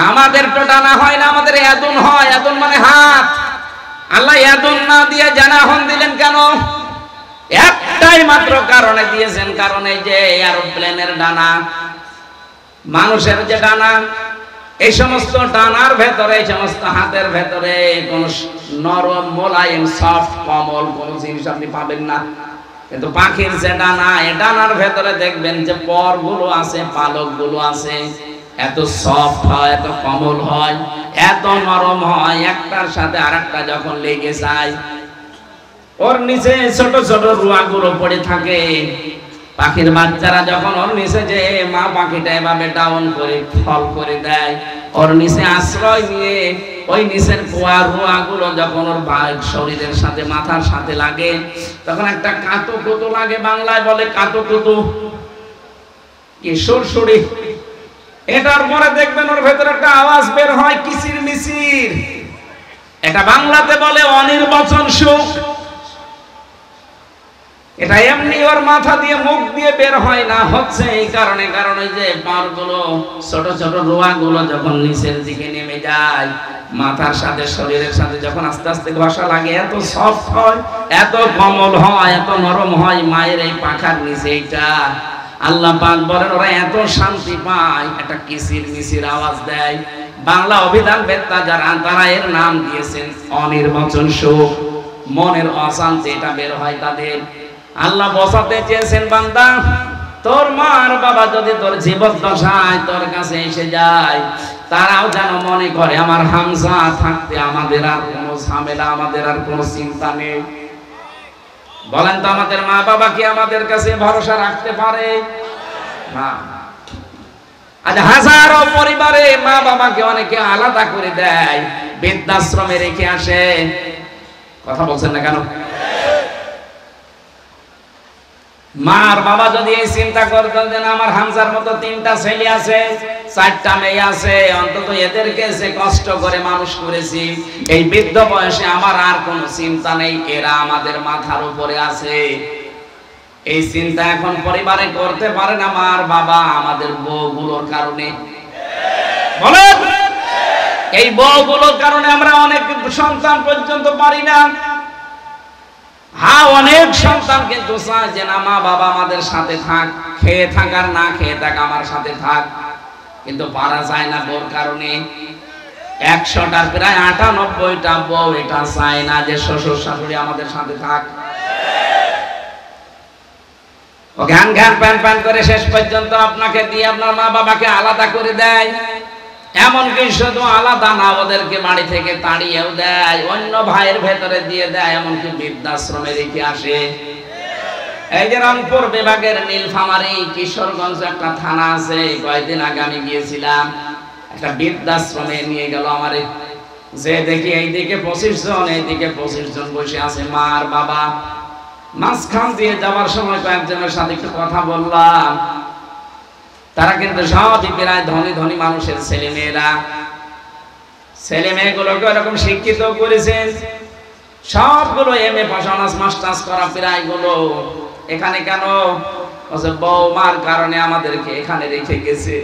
আমাদের তো ডানা হয় না, আমাদের ইয়াদুন হয়। ইয়াদুন মানে হাত। আল্লাহ ইয়াদুন না দিয়ে জানাহন দিলেন কেন? একটাই মাত্র কারণে দিয়েছেন, কারণ এই যে এরোপ্লেনের ডানা, মানুষের যে ডানা, এই সমস্ত ডানার ভেতরে, এই সমস্ত হাতের ভেতরে কোন নরম মোলায়েম সফট কোমল কোন জিনিস আপনি পাবেন না। কিন্তু পাখির যে ডানা, এই ডানার ভেতরে দেখবেন যে পরগুলো আছে, পালকগুলো আছে, এত সফট হয়, এত কোমল হয়, এত নরম হয়, একটার সাথে আরেকটা যখন লেগে যায়, ওর নিচে ছোট ছোট রুয়াগুলো পড়ে থাকে। পাখির বাচ্চারা যখন ওর নিচে যে মা পাখিটা এভাবে ডাউন করে ফল করে দেয়, ওর নিচে আশ্রয় নিয়ে ওই নিচের রুয়াগুলো যখন ওর শরীরের সাথে মাথার সাথে লাগে, তখন একটা কাঁটো কুতু লাগে, বাংলায় বলে কাঁটো কুতু, কি সুরসুরি। এটার পরে দেখবেন ওর ভেতরে একটা আওয়াজ বের হয়, কিচির মিচির। এটা বাংলাতে বলে অনির্বাচন সুখ। এটা এমনি ওর মাথা দিয়ে মুখ দিয়ে বের হয় না, হচ্ছে এই কারণে, কারণ ওই যে পারগুলো ছোট ছোট রোয়াগুলো যখন নিচের দিকে নেমে যায়, মাথার সাথে শরীরের সাথে যখন আস্তে আস্তে ঘষা লাগে, এত সফট হয়, এত কোমল হয়, এত নরম হয় মায়ের এই পাখার নিচে। এইটা আল্লাহ পাক বলেন ওরা এত শান্তি পায়, একটা কিচির মিচির আওয়াজ দেয়। বাংলা অভিধান বেত্তা যারা, তারা এর নাম দিয়েছেন অনির্বাচন সুখ। মনের অশান্তি এটা বের হয় তাদের। আল্লাহ বসাতে চেয়েছেন, বান্দা তোর মা আর বাবা যদি তোর জীবদ্দশায় তোর কাছে এসে যায়, তারাও যেন মনে করে আমার হামজা থাকতে আমাদের আর কোনো ঝামেলা, আমাদের আর কোনো চিন্তা নেই। বলেন তো আমাদের মা বাবা কি আমাদের কাছে ভরসা রাখতে পারে? না। আজ হাজারো পরিবারে মা বাবাকে অনেকে আলাদা করে দেয়, বৃদ্ধাশ্রমে রেখে আসে। কথা বলছেন না কেন? মার বাবা যদি এই চিন্তা করতেন যে আমার হামজার মতো 3টা ছেলে আছে, 4টা মেয়ে আছে, অন্তত এদেরকে সে কষ্ট করে মানুষ করেছি, এই বৃদ্ধ বয়সে আমার আর কোনো চিন্তা নেই, এরা আমাদের মাথার উপরে আছে, এই চিন্তা এখন পরিবারে করতে পারে না মার বাবা আমাদের বউগুলোর কারণে। বলেন, এই বউগুলোর কারণে আমরা অনেক সন্তান পর্যন্ত পারি না। হ্যাঁ, অনেক সন্তান কিন্তু চায় যে না মা বাবা আমাদের সাথে থাক, খেয়ে থাক আর না খেয়ে থাক আমার সাথে থাক, কিন্তু পারা যায় না বউর কারণে। 100টার প্রায় 98টা বউ এটা চায় না যে শ্বশুর শাশুড়ি আমাদের সাথে থাক। ও ঘ্যান ঘ্যান প্যান প্যান করে শেষ পর্যন্ত আপনাকে দিয়ে আপনার মা বাবাকে আলাদা করে দেয়। এমনকি শুধু আলাদা না, ওদেরকে বাড়ি থেকে তাড়িয়েও দেয়, অন্য ভাইয়ের ভেতরে দিয়ে দেয়, এমনকি বৃদ্ধাশ্রমে রেখে আসে। এই যে রংপুর বিভাগের নীলফামারী কিশোরগঞ্জ একটা থানা আছে, কয়েকদিন আগে আমি গিয়েছিলাম, একটা বৃদ্ধাশ্রমে নিয়ে গেল আমারে, যে দেখি এইদিকে 25 জন, এইদিকে 25 জন বসে আছে মা আর বাবা। মাঝখান দিয়ে যাওয়ার সময় কয়েকজনের সাথে একটু কথা বললাম, তারা কিন্তু সবই প্রায় ধনী ধনী মানুষের ছেলে মেয়েরা। ছেলে মেয়েগুলোকে এরকম শিক্ষিত করেছেন, সবগুলো এমএ পাস অনার্স মাস্টার্স করা প্রায় গুলো। এখানে কেন? বৌমার কারণে আমাদেরকে এখানে রেখে গেছে।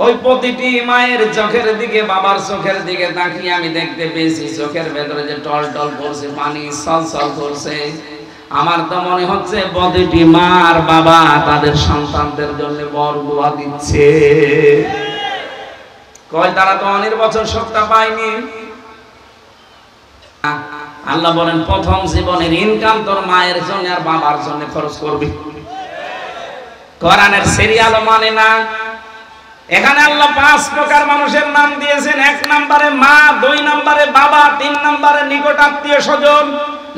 ওই প্রতিটি মায়ের চোখের দিকে, বাবার চোখের দিকে তাকিয়ে আমি দেখতে পেয়েছি চোখের ভেতরে যে টল টল করছে, পানি ছলছল করছে। আমার তো মনে হচ্ছে প্রতিটি মা আর বাবা তাদের সন্তানদের জন্য বরদোয়া দিচ্ছে। কয় তারা তো অনির্বচন সত্তা পায়নি। আল্লাহ বলেন প্রথম জীবনের ইনকাম তোর মায়ের জন্য আর বাবার জন্য খরচ করবি। কোরআনের সিরিয়াল মানে না। এখানে আল্লাহ 5 প্রকার মানুষের নাম দিয়েছেন। 1 নম্বরে মা, 2 নম্বরে বাবা, 3 নম্বরে নিকট আত্মীয় স্বজন।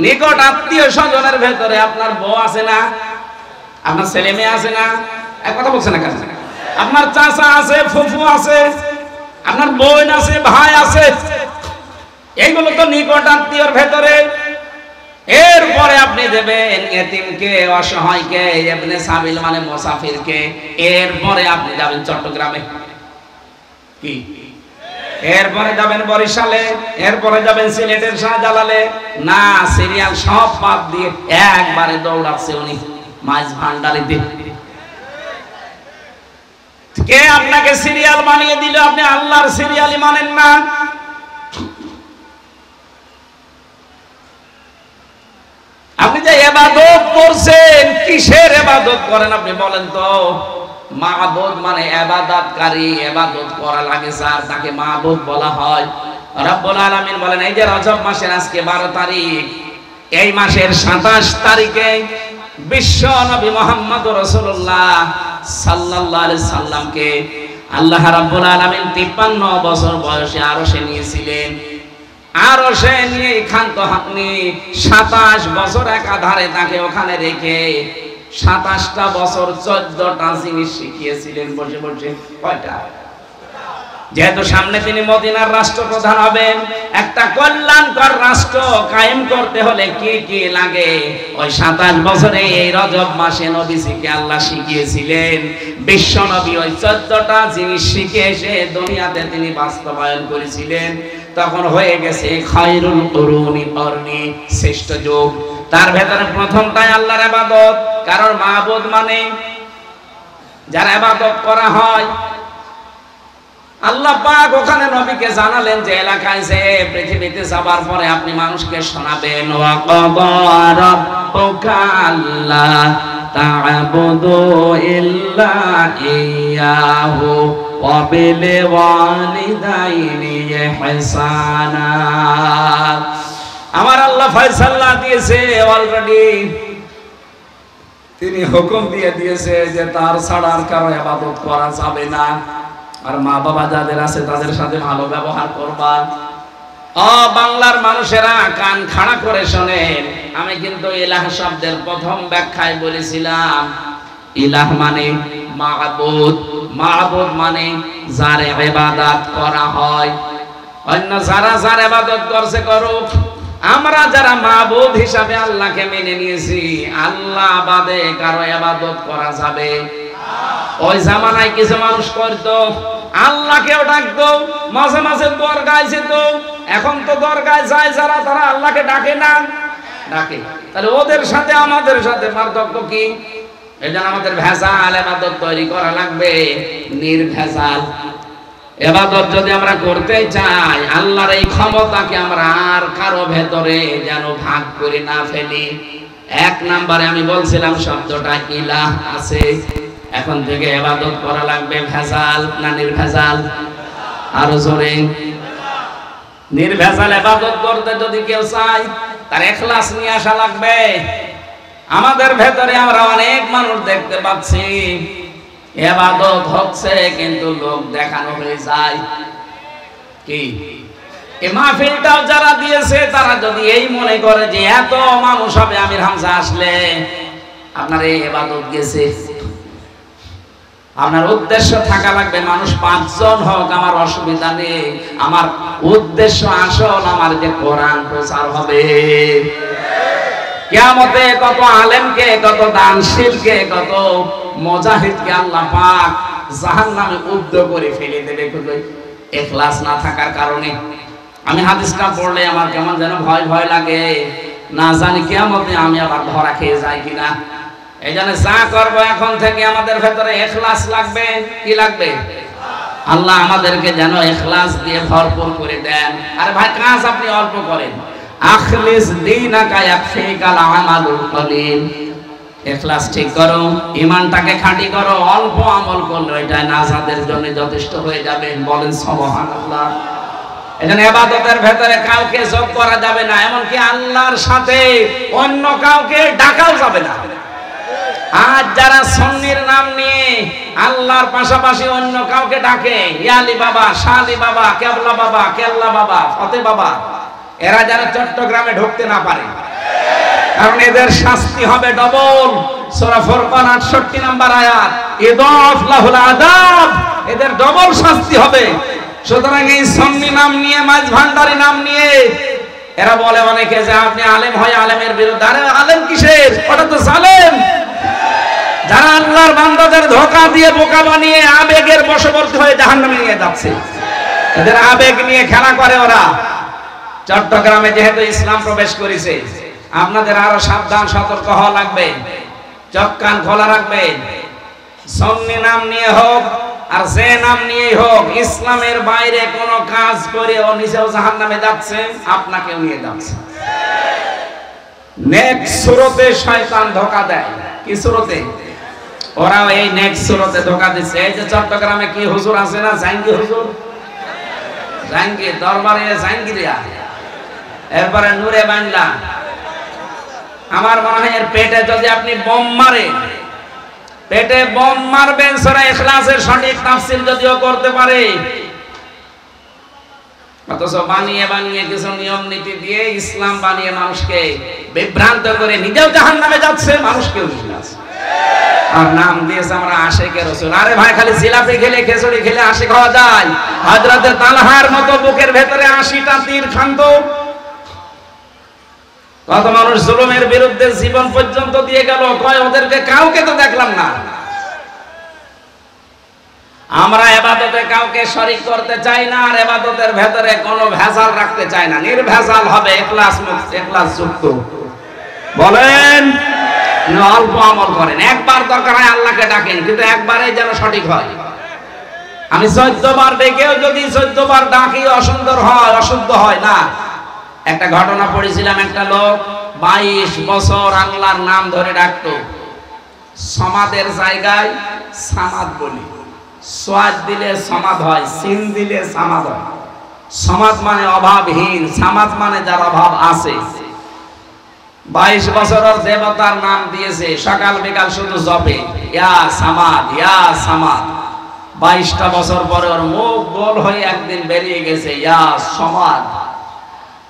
নিকট আত্মীয় স্বজনের ভেতরে আপনার বউ আছে না, আপনার ছেলে মেয়ে আছে না, এক কথা বলছেন না কেন? আপনার চাচা আছে, ফুফু আছে, আপনার বোন আছে, ভাই আছে, এইগুলো তো নিকট আত্মীয়র ভেতরে। এরপরে আপনি দেবেন এতিমকে, অসহায়কে, ইবনে সাবিল মানে মুসাফিরকে। এরপরে আপনি যাবেন চট্টগ্রামে, কি এরপরে যাবেন বরিশালে, এরপরে যাবেন সিলেটের শাহজালালে। না, সিরিয়াল সব বাদ দিয়ে একবারে দৌড়াচ্ছে উনি মাছ ভান্ডারিতে। কে আপনাকে সিরিয়াল বানিয়ে দিল? আপনি আল্লাহর সিরিয়ালই মানেন না। আপনি যে ইবাদত করছেন, কিসের ইবাদত করেন আপনি বলেন তো? মাবুদ মানে ইবাদতকারী, ইবাদত করা লাগে যার, তাকে মাবুদ বলা হয়। রব্বুল আলামিন বলেন এই যে রজব মাসের আজকে 12 তারিখ, এই মাসের 27 তারিখে বিশ্ব নবী মুহাম্মদ রাসূলুল্লাহ সাল্লাল্লাহু আলাইহি সাল্লামকে আল্লাহ রাব্বুল আলামিন 53 বছর বয়সে আরশে নিয়েছিলেন। আরশে নিয়ে ক্ষান্ত আপনি 27 বছর একাধারে তাকে ওখানে রেখে 27টা বছর 14টা জিনিস শিখিয়েছিলেন বসে বসে। কয়টা? যেহেতু সামনে তিনি মদিনার রাষ্ট্রপ্রধান হবেন, একটা কল্যাণকর রাষ্ট্র কায়েম করতে হলে কি কি লাগে, ওই 27 বছরে এই রজব মাসে নবীজিকে আল্লাহ শিখিয়েছিলেন। বিশ্ব নবী ওই 14টা জিনিস শিখে এসে দুনিয়াতে তিনি বাস্তবায়ন করেছিলেন। তখন হয়ে গেছে খায়রুল কুরুনি করনি, শ্রেষ্ঠ যুগ। তার ভেতরে প্রথমটাই আল্লাহর ইবাদত। কারণ মাবুদ মানে যার ইবাদত করা হয়। আল্লাহ পাক ওখানে নবীকে জানালেন যে এলাকায় যে পৃথিবীতে যাবার পরে আপনি মানুষকে শোনাবেন ওয়া ক্বাদা রাব্বুকা আল্লা তা'বুদু ইল্লা ইয়্যাহু ওয়া বিল ওয়ালিদাইনি ইহসানা। আমার আল্লাহ ফয়সালা দিয়েছে অলরেডি, তিনি হুকুম দিয়ে দিয়েছে যে তার ছাড়া আর কারো ইবাদত করা যাবে না। আর মা বাবা যাদের আছে তাদের সাথে ভালো ব্যবহার করবা। বাংলার মানুষেরা কান খাড়া করে শোনেন, আমি কিন্তু ইলাহ শব্দের প্রথম ব্যাখ্যায় বলেছিলাম ইলাহ মানে মাবুদ, মাবুদ মানে যার ইবাদত করা হয়। অন্য যারা যার ইবাদত করছে করুক, আমরা যারা মাবুদ হিসাবে আল্লাহকে মেনে নিয়েছি, আল্লাহ বাদে কারো ইবাদত করা যাবে? ওই জামানায় কিছু মানুষ করতো, আল্লাহকেও ডাকতো, মাঝে মাঝে দরগায় যেত। এখন তো দরগায় যায় যারা, তারা আল্লাহকে ডাকে না, ডাকে। তাহলে ওদের সাথে আমাদের সাথে পার্থক্য কি? এজন্য আমাদের ভেজাল ইবাদত তৈরি করা লাগবে, নির্ভেজাল ইবাদত যদি আমরা করতে চাই, আল্লাহর এই ক্ষমতাকে আমরা আর কারো ভেতরে যেন ভাগ করে না ফেলি। এক নম্বরে আমি বলছিলাম শব্দটা ইলাহ আছে। এখন থেকে ইবাদত করা লাগবে ভেজাল না নির্ভেজাল? আরো জোরে। নির্ভেজাল ইবাদত করতে যদি কেউ চায়, তার ইখলাস নিয়ে আসা লাগবে। আমাদের ভেতরে আমরা অনেক মানুষ দেখতে পাচ্ছি ইবাদত হচ্ছে কিন্তু লোক দেখানো হয়ে যায়। কি এই মাহফিলটাও যারা দিয়েছে, তারা যদি এই মনে করে যে এত মানুষ হবে আমির হামজা আসলে আপনার এই ইবাদত গেছে, আপনার উদ্দেশ্য থাকা লাগবে মানুষ 5 জন হোক আমার অসুবিধা নেই, আমার উদ্দেশ্য আসল আমার যে কোরআন প্রচার হবে। কিয়ামতে কত আলেমকে, কত দানশীলকে, কত মুজাহিদকে আল্লাহ পাক জাহান্নামে উদ্ধ করে ফেলে দেবে শুধু ইখলাস না থাকার কারণে। আমি হাদিসটা পড়লে আমার কেমন যেন ভয় ভয় লাগে, না জানি কিয়ামতে আমি আবার ধরা খেয়ে যাই কিনা। এই জন্য যা করবো এখন থেকে আমাদের ভেতরে ইখলাস লাগবে। কি লাগবে? আল্লাহ আমাদেরকে যেন ইখলাস দিয়ে ভরপুর করে দেন। আরে ভাই, কাজ আপনি অল্প করেন, আখলিস দীনাকা ইয়াকফিকাল আমালুল কলিল। ইখলাস ঠিক করো, ঈমানটাকে খাঁটি করো, অল্প আমল করলে এটা নাজাতের জন্য যথেষ্ট হয়ে যাবে। বলেন সুবহানাল্লাহ। এজন্য ইবাদতের ভেতরে কাউকে যোগ করা যাবে না, এমনকি আল্লাহর সাথে অন্য কাউকে ডাকাও যাবে না। আজ যারা সুন্নির নাম নিয়ে আল্লাহর পাশাপাশি অন্য কাউকে ডাকে, ইয়ালি বাবা, শালি বাবা, কেবলা বাবা, কেল্লা বাবা, ফতে বাবা, এরা যেন চট্টগ্রামে ঢুকতে না পারে, কারণ এদের শাস্তি হবে ডবল। সূরা ফুরকান 68 নম্বর আয়াত, ইদাফ লাহুল আযাব, এদের ডবল শাস্তি হবে। সুতরাং এই সুন্নি নাম নিয়ে, মাঝ ভান্ডারি নাম নিয়ে এরা বলে অনেকে যে আপনি আলেম হয় আলেমের বিরুদ্ধে। আরে আলেম কিসের? ওটা তো জালেম। যারা আল্লাহর বান্দাদের ধোঁকা দিয়ে বোকা বানিয়ে আবেগের বশবর্তী হয়ে জাহান্নামে নিয়ে যাচ্ছে, এদের আবেগ নিয়ে খেলা করে ওরা। চট্টগ্রামে যেহেতু ইসলাম প্রবেশ করেছে, আপনাদের আরো সাবধান সতর্ক হওয়া লাগবে, চোখ কান খোলা রাখবেন। সুন্নি নাম নিয়ে হোক আর যে নাম নিয়েই হোক, ইসলামের বাইরে কোনো কাজ করে ও নিজেও জাহান্নামে যাচ্ছে, আপনাকেও নিয়ে যাচ্ছে। নেক্সট সুরতে শয়তান ধোঁকা দেয়। কি সুরতে? ওরাও এই নেক্সট সুরতে ধোঁকা দিচ্ছে। এই যে চট্টগ্রামে কি হুজুর আছে না, জাহাঙ্গীর হুজুর, জাহাঙ্গীর দরবারে জাহাঙ্গীরিয়া, এরপরে নূরে বাংলা। আমার মনে হয় এর পেটে যদি আপনি বোম মারেন, পেটে বোম মারবেন, সূরা ইখলাসের সঠিক তাফসীর যদিও করতে পারে, অথচ বানিয়ে বানিয়ে কিছু নিয়ম নীতি দিয়ে ইসলাম বানিয়ে মানুষকে বিভ্রান্ত করে নিজেও জাহান্নামে যাচ্ছে, মানুষকেও নিয়ে যাচ্ছে। আর নাম দিয়েছে আমরা আশিকে রাসূল। আরে ভাই, খালি জিলাপি খেলে, খিচুড়ি খেলে আশিক হওয়া যায়? হযরত তালহার মতো বুকের ভেতরে 80টা তীর খান্ত। কত মানুষ জুলুমের বিরুদ্ধে জীবন পর্যন্ত দিয়ে গেল, কয় ওদেরকে কাউকে তো দেখলাম না। আমরা ইবাদতে কাউকে শরীক করতে চাই না, আর ইবাদতের ভেতরে কোনো ভেজাল রাখতে চাই না। নির্ভেজাল হবে, ইখলাস মুক্ত, ইখলাস যুক্ত। বলেন, অল্প আমল করেন, একবার দরকার হয় আল্লাহকে ডাকেন, কিন্তু একবারেই যেন সঠিক হয়। আমি 14 বার ডেকেও যদি 14 বার ডাকি অসুন্দর হয়, অশুদ্ধ হয় না। একটা ঘটনা পড়েছিলাম, একটা লোক 22 বছর আল্লাহর নাম ধরে ডাকতো। সমাদের জায়গায় সামাদ বলি, সোয়াদ দিলে সমাদ হয়, সিন দিলে সামাদ হয়। সমাদ মানে অভাবহীন, সামাদ মানে যার অভাব আছে। 22 বছরের দেবতার নাম দিয়েছে, সকাল বিকাল শুধু জপে ইয়া সামাদ, ইয়া সামাদ। 22টা বছর পরে ওর মুখ গোল হয়ে একদিন বেরিয়ে গেছে ইয়া সমাদ।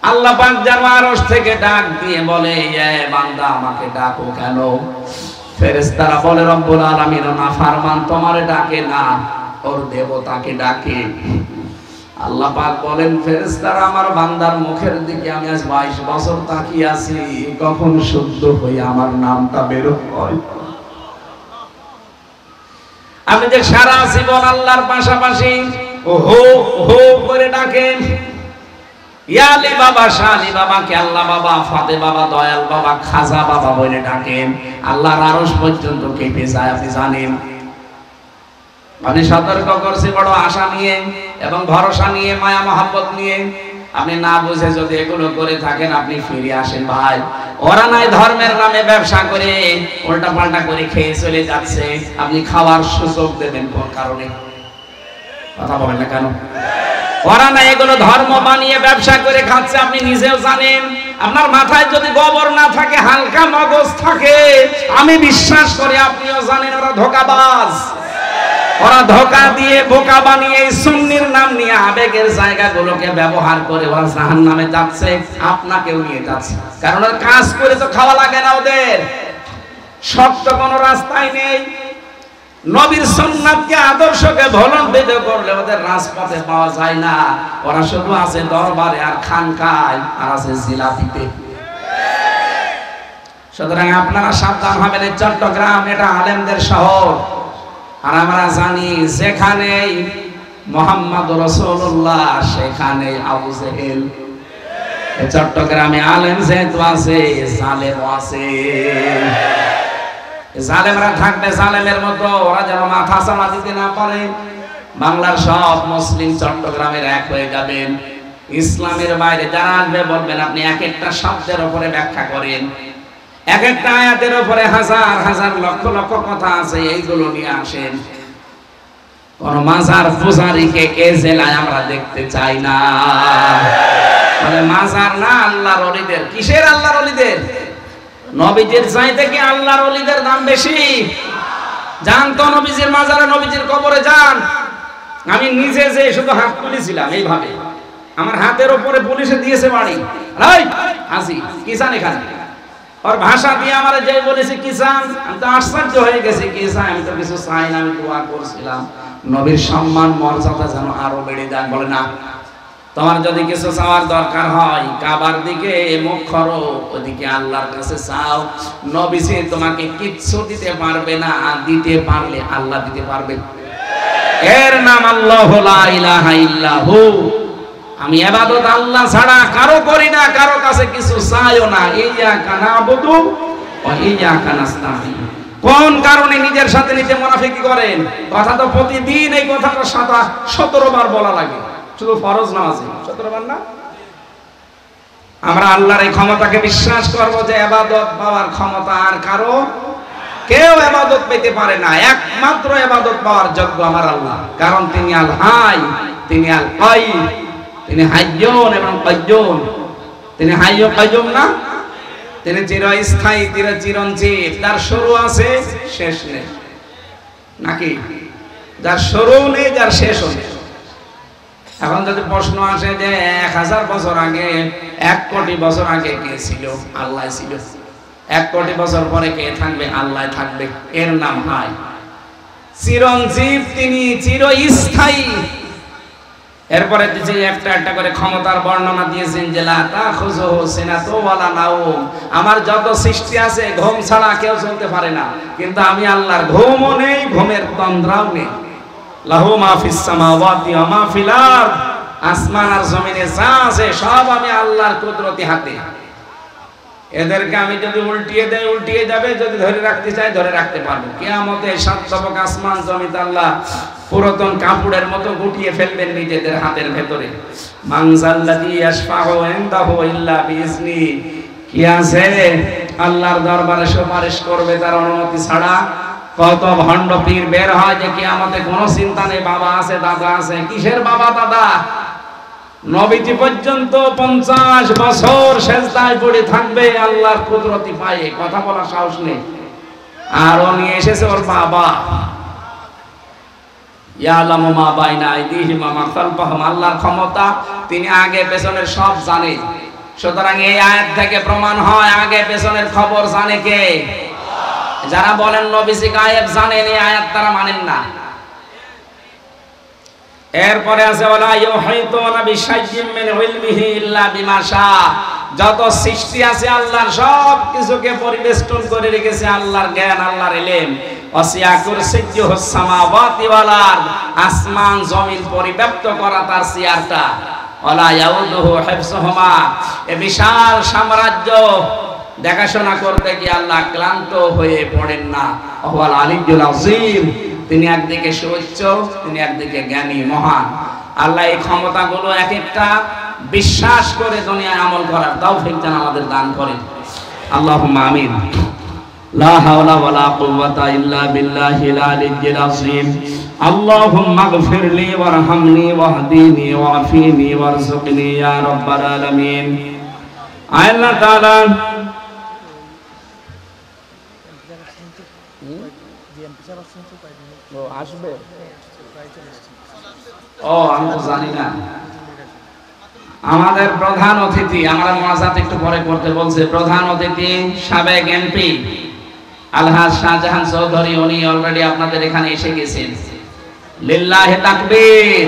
আল্লাহ পাক যেন আরশ থেকে ডাক দিয়ে বলে, এ বান্দা আমাকে ডাকো কেন? ফেরেশতারা বলে, রব্বুল আলামিন নাফরমান তোমারে ডাকে না, ওর দেবতাকে ডাকে। আল্লাহ পাক বলেন, ফেরেশতারা আমার বান্দার মুখের দিকে আমি আজ 22 বছর তাকিয়ে আছি, কখন শুদ্ধ হয়ে আমার নামটা বের হয়। আপনি যে সারা জীবন আল্লাহর পাশাপাশি হো হো করে ডাকেন, ইয়ালি বাবা, শালি বাবা, কে আল্লাহ বাবা, ফাতে বাবা, দয়াল বাবা, খাজা বাবা বলে ডাকেন, আল্লাহর আরশ পর্যন্ত কেঁপে যায়, আপনি জানেন। আমি সতর্ক করছি বড় আশা নিয়ে এবং ভরসা নিয়ে, মায়া মহব্বত নিয়ে। আপনি না বুঝে যদি এগুলো করে থাকেন, আপনি ফিরে আসেন ভাই। ওরা নাই ধর্মের নামে ব্যবসা করে উল্টা পাল্টা করে খেয়ে চলে যাচ্ছে, আপনি খাওয়ার সুযোগ দেবেন কোন কারণে? কথা বলেন না কেন? ওরা না এগুলো ধর্ম বানিয়ে ব্যবসা করে খাচ্ছে, আপনি নিজেও জানেন। আপনার মাথায় যদি গোবর না থাকে, হালকা মগজ থাকে, আমি বিশ্বাস করি আপনিও জানেন ওরা ধোঁকাবাজ। ওরা ধোঁকা দিয়ে বোকা বানিয়ে সুন্নির নাম নিয়ে আবেগের জায়গাগুলোকে ব্যবহার করে ওরা জাহান্নামে যাচ্ছে, আপনাকেও নিয়ে যাচ্ছে। কারণ ওর কাজ করে তো খাওয়া লাগে না, ওদের শক্ত কোনো রাস্তায় নেই। নবীর সুন্নাতকে, আদর্শকে ভলম্বিত করলে ওদের রাজপথে পাওয়া যায় না। ওরা শুধু আছে দরবারে আর খানকায়, আর আছে জিলাপিতে। সুতরাং আপনারা সাবধান হবেন। চট্টগ্রাম এটা আলেমদের শহর, আর আমরা জানি যেখানে মুহাম্মদ রাসূলুল্লাহ সেখানে আবু জেহেল। চট্টগ্রামে আলেম যেহেতু আছে, জালেমও আছে। জালেমরা থাকবে জালেমের মতো, ওরা যেন মাথা চালা দিতে না পারে। বাংলার সব মুসলিম চট্টগ্রামের এক হয়ে যাবেন। ইসলামের বাইরে যারা আসবে বলবেন আপনি এক একটা শব্দের উপরে ব্যাখ্যা করেন, এক একটা আয়াতের উপরে হাজার হাজার লক্ষ লক্ষ কথা আছে, এইগুলো নিয়ে আসেন। কোন মাজার পূজারীকে এ জেলায় আমরা দেখতে চাই না। মানে মাজার না, আল্লাহর ওলিদের। কিসের আল্লাহর ওলিদের? নবীজির চাইতে কি আল্লাহর ওলিদের দাম বেশি? যান তো নবীজির মাজারে, নবীজির কবরে যান। আমি নিজে যে শুধু হাত তুলেছিলাম এইভাবে, আমার হাতের উপরে পুলিশে দিয়েছে বাড়ি, হাসি কিসান এখানে ওর ভাষা দিয়ে আমার যে বলেছে কিসান, আমি তো আশ্চর্য হয়ে গেছি। কিসান আমি তো কিছু চাই না, আমি দোয়া করছিলাম নবীর সম্মান মর্যাদা যেন আরো বেড়ে যায়। বলে না, তোমার যদি কিছু চাওয়ার দরকার হয়, কাবার দিকে মুখ করো, ওদিকে আল্লাহর কাছে চাও। নবীজি তোমাকে কিচ্ছু দিতে পারবে না, দিতে পারলে আল্লাহ দিতে পারবে। এর নাম আল্লাহু লা ইলাহা ইল্লাহু। আমি ইবাদত আল্লাহ ছাড়া কারো করি না, কারো কাছে কিছু চাইও না। ইয়্যাকা না'বুদু ওয়া ইয়্যাকা নাস্তাঈন। কোন কারণে নিজের সাথে নিজে মুনাফিকি করেন? কথা তো প্রতিদিন এই কথাটা 17 বার বলা লাগে, শুধু ফরজ নামাজে 17 বার না। আমরা আল্লাহর এই ক্ষমতাকে বিশ্বাস করব যে ইবাদত পাওয়ার ক্ষমতা আর কারো, কেউ ইবাদত পেতে পারে না। একমাত্র ইবাদত পাওয়ার যোগ্য আমার আল্লাহ, কারণ তিনি আল হাই, তিনি আল কাইয়ুম, তিনি হাইয়ুন এবং কাইয়ুম। তিনি হাই ও কাইয়ুম না, তিনি চিরস্থায়ী, তিনি চিরঞ্জীব। তার শুরু আছে, শেষ নেই, নাকি? যার শুরু নেই, যার শেষও নেই। এখন যদি প্রশ্ন আসে যে 1000 বছর আগে, 1 কোটি বছর আগে কে ছিল? আল্লাহ ছিল। 1 কোটি বছর পরে কে থাকবে? আল্লাহ থাকবে। এর নাম হাই, চিরঞ্জীব, তিনি চিরস্থায়ী। এরপরে একটা একটা করে ক্ষমতার বর্ণনা দিয়েছেন যে লা তাখুযুহু সিনাতুন ওয়ালা নাওম। আমার যত সৃষ্টি আছে ঘুম ছাড়া কেউ চলতে পারে না, কিন্তু আমি আল্লাহর ঘুমও নেই, ঘুমের তন্দ্রাও নেই। লাহু মা ফিস সামাওয়াতি ওয়া মা ফিল আরদ। আসমান আর জমিনে যা আছে সব আমি আল্লাহর কুদরতি হাতে। এদেরকে আমি যদি উল্টিয়ে দেই, উল্টিয়ে যাবে। যদি ধরে রাখতে চাই, ধরে রাখতে পারবো। কিয়ামতে 7 তবক আসমান জমিন আল্লাহ পুরাতন কাপড়ের মতো গুটিয়ে ফেলবেন নিজেদের হাতের ভেতরে। মানজাল্লাযী ইয়াশফাউ ইনদাহু ইল্লা বিইজনি। কি আছে আল্লাহর দরবারে সুপারিশ করবে তার অনুমতি ছাড়া? কত ভণ্ড পীর বের হয় যে কিয়ামতে কোনো চিন্তা নেই, বাবা আছে, দাদা আছে। কিসের বাবা দাদা? নবীজি পর্যন্ত 50 বছর সেজদায় পড়ে থাকবে আল্লাহর কুদরতি পায়ে, কথা বলার সাহস নেই। আর ও নিয়ে এসেছে ওর বাবা। ইয়ালামু মা বাইনা আইদিহিম ওয়া মা খালফাহুম। আল্লাহর ক্ষমতা, তিনি আগে পেছনের সব জানে। সুতরাং এই আয়াত থেকে প্রমাণ হয় আগে পেছনের খবর জানে কে? যারা বলেন নবীজি গায়েব জানেন, এই আয়াত তারা মানেন না। এরপরে আছে ওয়ালা ইউহিতুনা বিশাইয়্যিম মিন ইলমিহি ইল্লা বিমা শাআ। যত সৃষ্টি আছে আল্লাহর সব কিছুকে পরিবেষ্টন করে রেখেছে আল্লাহর জ্ঞান, আল্লাহর ইলম। ওয়াসিয়া কুরসিয়্যুহুস সামাওয়াতি ওয়াল আরদ, আসমান জমিন পরিব্যাপ্ত করা তার চেয়ারটা। ওয়ালা ইয়াউদুহু হিফযুহুমা, এই বিশাল সাম্রাজ্য দেখাশোনা করতে গিয়ে আল্লাহ ক্লান্ত হয়ে পড়েন না। ওয়াল আলিয়্যুল আযীম, তিনি একদিকে সুউচ্চ, তিনি একদিকে জ্ঞানী মহান। আল্লাহ এই ক্ষমতাগুলো এক একটা বিশ্বাস করে দুনিয়ায় আমল করার তৌফিক যেন আমাদের দান করেন। আল্লাহুম্মা আমিন। লা হাওলা ওয়ালা কুওয়াতা ইল্লা বিল্লাহিল আলিয়্যিল আযীম। আল্লাহুম্মা ইগফিরলি ওয়ারহামনি ওয়াহদিনি ওয়াফিনি ওয়ারযুকনি ইয়া রাব্বাল আলামিন। আল্লাহ তাআলা আসবে। আমি তো জানি না। আমাদের প্রধান অতিথি, আমরা মোনাজাত একটু পরে করতে বলছে, প্রধান অতিথি সাবেক এমপি আলহাজ শাহজাহান চৌধুরী, উনি অলরেডি আপনাদের এখানে এসে গেছেন। লিল্লাহি তাকবীর।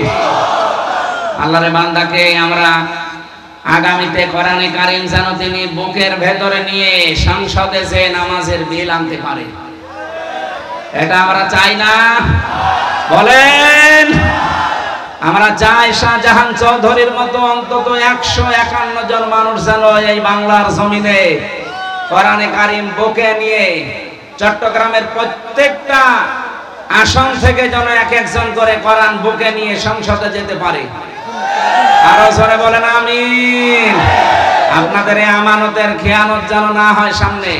আল্লাহর বান্দাকে আমরা আগামীতে কোরআনে কারীম যেন তিনি বুকের ভেতরে নিয়ে সংসদে যে নামাজের বিল আনতে পারে, এটা আমরা চাই না? বলেন। আমরা চাই শাহজাহান চৌধুরীর মতো অন্তত 151 জন মানুষ যেন এই বাংলার জমিনে কোরআনে কারীম বুকে নিয়ে চট্টগ্রামের প্রত্যেকটা আসন থেকে যেন এক একজন করে কোরআন বুকে নিয়ে সংসদে যেতে পারে। আরো জোরে বলেন আমিন। আপনাদের এই আমানতের খেয়ানত যেন না হয় সামনে।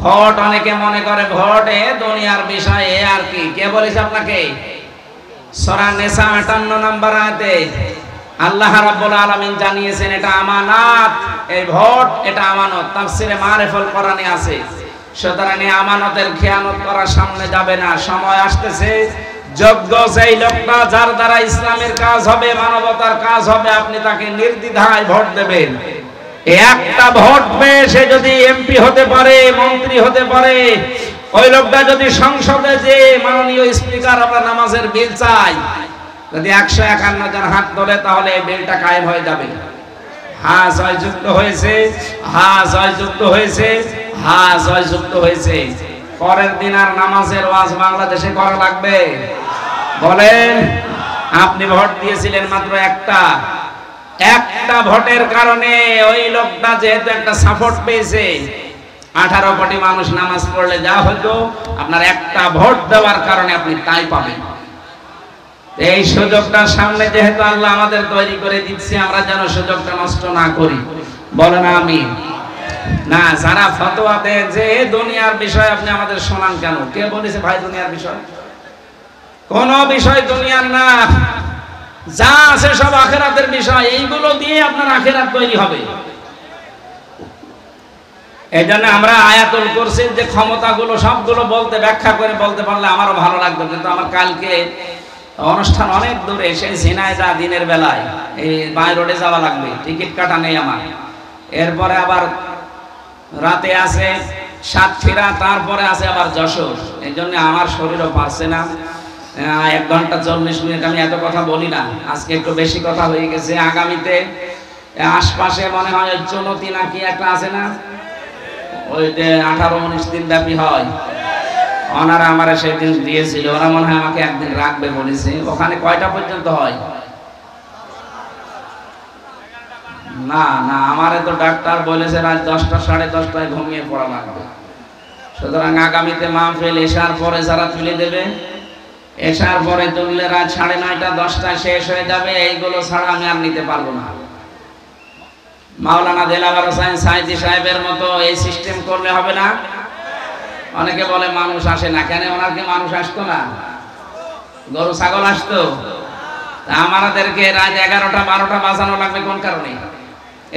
ভোট, অনেকে মনে করে ভোট এ দুনিয়ার বিষয়, এ আর কি। কে বলেছে আপনাকে? সূরা নিসা 58 নম্বর আয়াতে আল্লাহ রাব্বুল আলামিন জানিয়েছেন এটা আমানত। এই ভোট এটা আমানত, তাফসীরে মারিফুল কোরআনে আছে। সুতরাং এই আমানতের খেয়ানত করার সামনে যাবে না। সময় আসতেছে, যোগ্য যেই লোকটা, যার দ্বারা ইসলামের কাজ হবে, মানবতার কাজ হবে, আপনি তাকে নির্দ্বিধায় ভোট দেবেন। একটা ভোট পেয়ে সে যদি এমপি হতে পারে, মন্ত্রী হতে পারে, ওই লোকটা যদি সংসদে যে মাননীয় স্পিকার আমরা নামাজের বিল চাই, যদি 151 জন হাত তোলে, তাহলে এই বিলটা কায়েম হয়ে যাবে। হ্যাঁ জয়যুক্ত হয়েছে, হ্যাঁ জয়যুক্ত হয়েছে, হ্যাঁ জয়যুক্ত হয়েছে। পরের দিন আর নামাজের ওয়াজ বাংলাদেশে করা লাগবে? বলেন। আপনি ভোট দিয়েছিলেন মাত্র একটা ভোটের কারণে ওই লোকটা যেহেতু একটা সাপোর্ট পেয়েছে, 18 কোটি মানুষ নামাজ পড়লে যা হতো, আপনার একটা ভোট দেওয়ার কারণে আপনি তাই পাবেন। এই সুযোগটা সামনে যেহেতু আল্লাহ আমাদের তৈরি করে দিচ্ছে, আমরা যেন সুযোগটা নষ্ট না করি। বলেন আমিন। না, যারা ফতোয়া দেয় যে দুনিয়ার বিষয় আপনি আমাদের শোনান কেন, কে বলেছে ভাই দুনিয়ার বিষয়? কোন বিষয় দুনিয়ার না, যা আছে সব আখিরাতের বিষয়। এইগুলো দিয়ে আপনার আখিরাত তৈরি হবে। এই জন্য আমরা আয়াতুল কুরসির যে ক্ষমতাগুলো সবগুলো ব্যাখ্যা করে বলতে পারলে আমারও ভালো লাগতো, কিন্তু আমার কালকে অনুষ্ঠান অনেক দূরে, সেই ঝিনাইদহ দিনের বেলায়, এই বাই রোডে যাওয়া লাগবে, টিকিট কাটা নেই আমার। এরপরে আবার রাতে আছে সাতক্ষীরা, তারপরে আছে আবার যশোর। এই জন্য আমার শরীরও পারছে না। 1 ঘন্টা 40 মিনিট আমি এত কথা বলি না, আজকে একটু বেশি কথা হয়ে গেছে। আগামীতে আশপাশে মনে হয় চুনতি নাকি একটা আছে না, ওই যে 18-19 দিন ব্যাপী হয়, ওনারা আমার সেদিন দিয়েছিল। ওরা মনে হয় আমাকে একদিন রাখবে বলেছে। ওখানে কয়টা পর্যন্ত হয়? না না, আমারে তো ডাক্তার বলেছে রাত 10টা 10:30টায় ঘুমিয়ে পড়া লাগবে। সুতরাং আগামীতে মাহফিল এশার পরে যারা তুলে দেবে, এশার পরে তুললে রাত 9:30 10টায় শেষ হয়ে যাবে। এইগুলো ছাড়া আমি আর নিতে পারবো না। মাওলানা দেলাওয়ার হোসেন সাইদি সাহেবের মতো এই সিস্টেম করলে হবে না। অনেকে বলে মানুষ আসে না কেন, ওনার কি মানুষ আসতো না? গরু ছাগল আসতো? আমাদেরকে রাত 11টা 12টা বাজানো লাগবে কোন কারণে?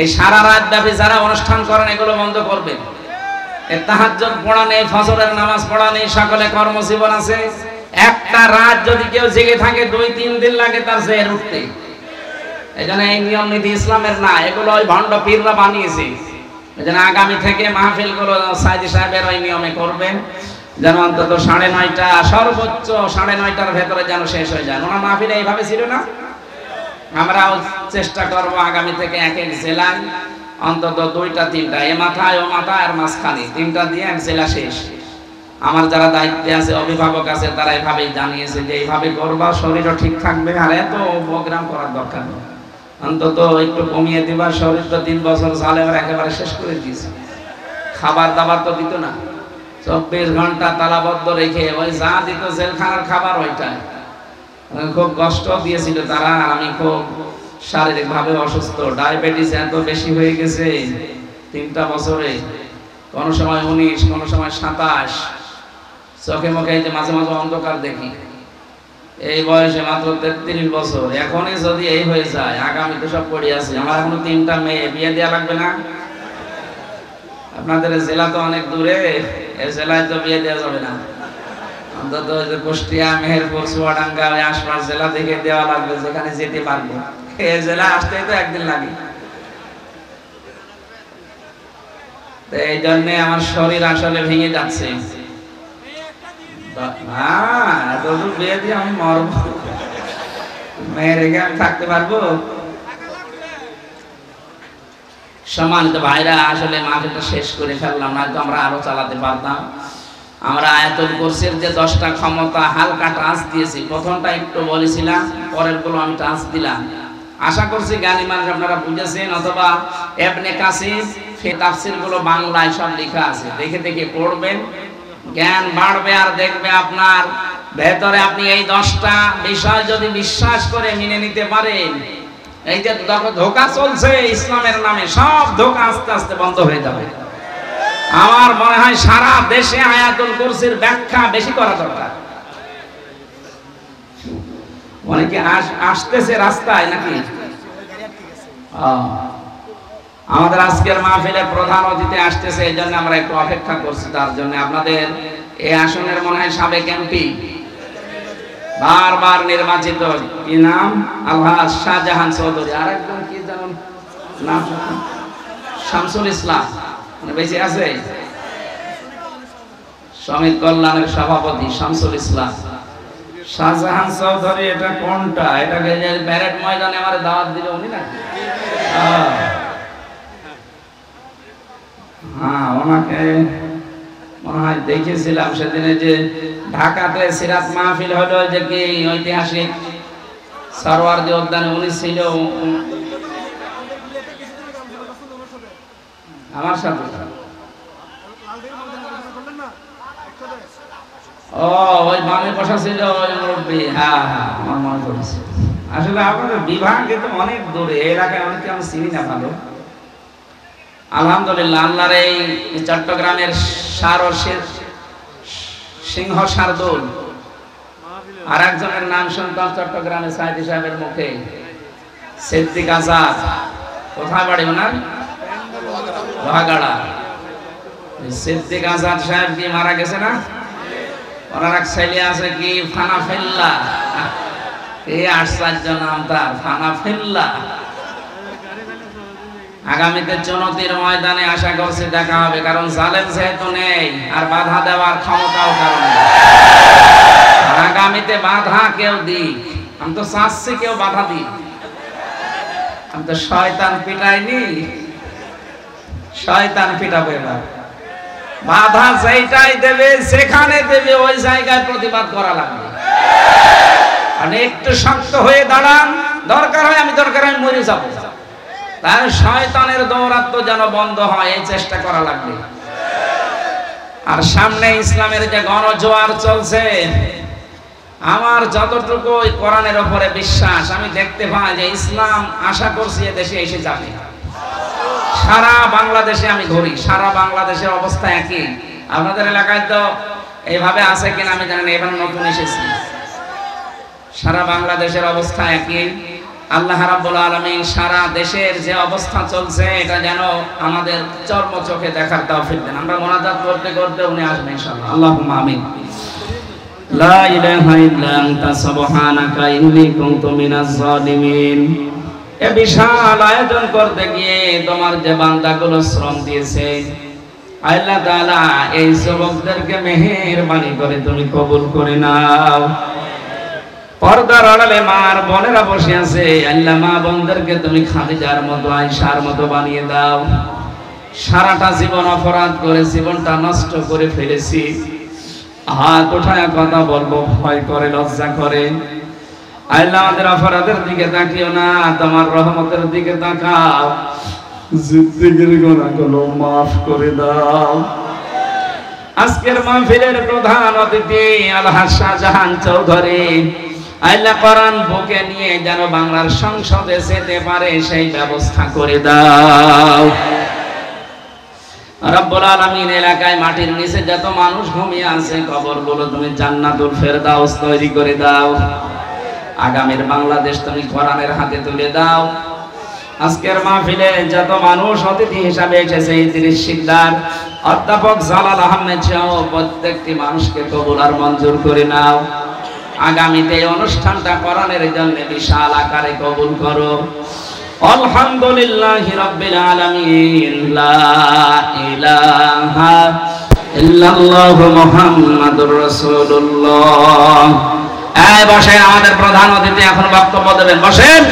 এই সারা রাত ব্যাপী যারা অনুষ্ঠান করেন এগুলো বন্ধ করবেন। এই তাহাজ্জুদ পড়া নেই, ফজরের নামাজ পড়া নেই, সকলে কর্মজীবন আছে। একটা রাত যদি কেউ জেগে থাকে 2-3 দিন লাগে তার জের উঠতে। এই জন্য এই নিয়ম নীতি ইসলামের না, এগুলো ওই ভণ্ড পীররা বানিয়েছে। এই জন্য আগামী থেকে মাহফিলগুলো সাইদি সাহেবের ওই নিয়মে করবেন। যেন অন্তত 9:30 সর্বোচ্চ 9:30টার ভেতরে যেন শেষ হয়ে যায়। ওনার মাহফিল এইভাবে ছিল না? আমরাও চেষ্টা করব আগামী থেকে এক এক জেলায় অন্তত 2টা 3টা, এ মাথায় ও মাথায় আর মাঝখানে 3টা দিয়ে এক জেলা শেষ। আমার যারা দায়িত্বে আছে, অভিভাবক আছে, তারা এভাবেই জানিয়েছে যে এইভাবে করবা, শরীরও ঠিক থাকবে, আর এত প্রোগ্রাম করার দরকার নেই, অন্তত একটু কমিয়ে দিবা। শরীর তো 3 বছর জালেম একেবারে শেষ করে দিয়েছে। খাবার দাবার তো দিত না, 24 ঘন্টা তালাবদ্ধ রেখে ওই যা দিত জেলখানার খাবার ওইটাই। খুব কষ্ট দিয়েছিল তারা। আর আমি খুব শারীরিকভাবে অসুস্থ, ডায়াবেটিস এত বেশি হয়ে গেছে 3টা বছরে, কোন সময় 19, কোন সময় 27, চোখে মুখে যে মাঝে মাঝে অন্ধকার দেখি। এই বয়সে মাত্র 33 বছর, এখনই যদি এই হয়ে যায়, আগামীতে সব পড়ে আছে। আমার এখনো 3টা মেয়ে, বিয়ে দেওয়া লাগবে না? আপনাদের জেলা তো অনেক দূরে, এই জেলায় তো বিয়ে দেওয়া যাবে না, অন্তত কুষ্টিয়া, মেহেরপুর, চুয়াডাঙ্গা ওই আশপাশ জেলা থেকে দেওয়া লাগবে, যেখানে যেতে পারবো। এই জেলা আসতেই তো একদিন লাগে। এই জন্য আমার শরীর আসলে ভেঙে যাচ্ছে। এতদূর বিয়ে দিয়ে আমি মরব, মেয়ের রেখে আমি থাকতে পারবো? সম্মানিত ভাইরা, আসলে মাহফিলটা শেষ করে ফেললাম, নয়তো আমরা আরো চালাতে পারতাম। আমরা আয়াতুল কুরসির যে 10টা ক্ষমতা হালকা টাচ দিয়েছি, প্রথমটা একটু বলেছিলাম, পরের গুলো আমি টাচ দিলাম। আশা করছি জ্ঞানী মানুষ আপনারা বুঝেছেন, অথবা ইবনে কাসির তাফসীর গুলো বাংলায় সব লেখা আছে, দেখে দেখে পড়বেন, জ্ঞান বাড়বে। আর দেখবে আপনার ভেতরে আপনি এই 10টা বিষয় যদি বিশ্বাস করে মেনে নিতে পারেন, এই যে ধোঁকা চলছে ইসলামের নামে, সব ধোঁকা আস্তে আস্তে বন্ধ হয়ে যাবে। আমার মনে হয় সারা দেশে আয়াতুল কুরসির ব্যাখ্যা বেশি করা দরকার। অনেকে আসতেছে রাস্তায় নাকি? আমাদের আজকের মাহফিলের প্রধান অতিথি আসতেছে, এই জন্য আমরা একটু অপেক্ষা করছি তার জন্য। আপনাদের এই আসনের মনে হয় সাবেক এমপি, বারবার নির্বাচিত, কি নাম? আলহাজ শাহজাহান চৌধুরী। আর একজন কি জানেন নাম? শামসুল ইসলাম, বেঁচে আছে? শ্রমিক কল্যাণের সভাপতি শামসুল ইসলাম। শাহজাহান চৌধুরী এটা কোনটা? এটাকে যে ব্যারেট ময়দানে আমার দাওয়াত দিল উনি না? হ্যাঁ, ওনাকে মনে হয় দেখেছিলাম সেদিনে, যে ঢাকাতে সিরাত মাহফিল হলো, যে কি ঐতিহাসিক সরওয়ার্দী উদ্যানে উনি ছিল আমার সাথে। ও ওই বামে বসা ছিল ওই মুরব্বী। হ্যাঁ হ্যাঁ, আমার মনে পড়েছে। আসলে আমাদের বিভাগে তো অনেক দূরে, এলাকায় অনেকে আমি চিনি না ভালো। আলহামদুলিল্লাহ, আল্লাহর এই চট্টগ্রামের সিংহ শার্দুল, আর একজনের নাম শুনতাম চট্টগ্রামের সাইদি সাহেবের মুখে, সিদ্দিক আজাদ। কোথায় বাড়ি ওনার? লোহাগাড়া। সিদ্দিক আজাদ সাহেব কি মারা গেছে না? ওনার এক ছেলে আছে কি ফানাফিল্লাহ, এই আশ্চর্য নাম তার, ফানাফিল্লাহ। আগামীতে চুনতির ময়দানে আশা করছি দেখা হবে, কারণ জালেম যেহেতু নেই আর বাধা দেওয়ার ক্ষমতাও কারণ নেই। আগামীতে বাধা কেউ দিক, আমি তো চাচ্ছি কেউ বাধা দিক। আমি তো শয়তান পিটাইনি, শয়তান পিটাবো এবার। বাধা যেটাই দেবে, সেখানে দেবে, ওই জায়গায় প্রতিবাদ করা লাগবে। আর একটু শক্ত হয়ে দাঁড়ান, দরকার হয় আমি মরে যাব, তার শয়তানের দৌরাত্ম যেন বন্ধ হয়, এই চেষ্টা করা লাগবে। আর সামনে ইসলামের যে গণজোয়ার চলছে, আমার যতটুকু কোরআনের উপরে বিশ্বাস, আমি দেখতে পাই যে ইসলাম আশা করছি দেশে এসে যাবে। সারা বাংলাদেশে আমি ঘুরি, সারা বাংলাদেশের অবস্থা একই। আপনাদের এলাকায় তো এইভাবে আছে কিনা আমি জানি না, এবার নতুন এসেছি। সারা বাংলাদেশের অবস্থা একই। আল্লাহ রাব্বুল আলামিন সারা দেশের যে অবস্থা চলছে, এটা যেন আমাদের চর্ম চোখে দেখার তৌফিক দেন। আমরা মোনাজাত করতে করতে উনি আসবেন ইনশাআল্লাহ। আল্লাহুম্মা আমিন। লা ইলাহা ইল্লা আনতা সুবহানাকা ইন্নী কুনতু মিনাজ জালিমিন। এ বিশাল আয়োজন করতে গিয়ে তোমার যে বান্দাগুলো শ্রম দিয়েছে, আল্লাহ তাআলা এই যুবকদেরকে মেহেরবানি করে তুমি কবুল করে নাও। পর্দার আড়ালে মার বোনেরা বসে আছে, আল্লাহ মা বোনদেরকে তুমি খাদিজার মতো আয়েশার মতো বানিয়ে দাও। সারাটা জীবন অপরাধ করে জীবনটা নষ্ট করে ফেলেছি, হাত উঠায় কথা বলবো ভয় করে, লজ্জা করে। আল্লাহ আমাদের অপরাধের দিকে তাকিও না, তোমার রহমতের দিকে তাকাও। জিন্দেগির গুনাহগুলো মাফ করে দাও। আজকের মাহফিলের প্রধান অতিথি আলহাজ শাহজাহান চৌধুরী, আল্লাহ কোরআন বুকে নিয়ে যেন বাংলার সংসদে যেতে পারে সেই ব্যবস্থা করে দাও। রব্বুল আলামিন এলাকায় মাটির নিচে যত মানুষ ঘুমিয়ে আছে কবরগুলো তুমি জান্নাতুল ফেরদাউস তৈরি করে দাও। আগামীর বাংলাদেশ তুমি কোরআনের হাতে তুলে দাও। আজকের মাহফিলে যত মানুষ অতিথি হিসাবে এসেছে, ইদ্রিস শিকদার, অধ্যাপক জালাল আহমেদ সহ প্রত্যেকটি মানুষকে কবুল আর মঞ্জুর করে নাও। আগামীতে এই অনুষ্ঠানটা কোরআনের জন্য বিশাল আকারে কবুল করো। আলহামদুলিল্লাহি রাব্বিল আলামিন, লা ইলাহা ইল্লাল্লাহু মুহাম্মাদুর রাসূলুল্লাহ। এই বসেন, আমাদের প্রধান অতিথি এখন বক্তব্য দেবেন, বসেন।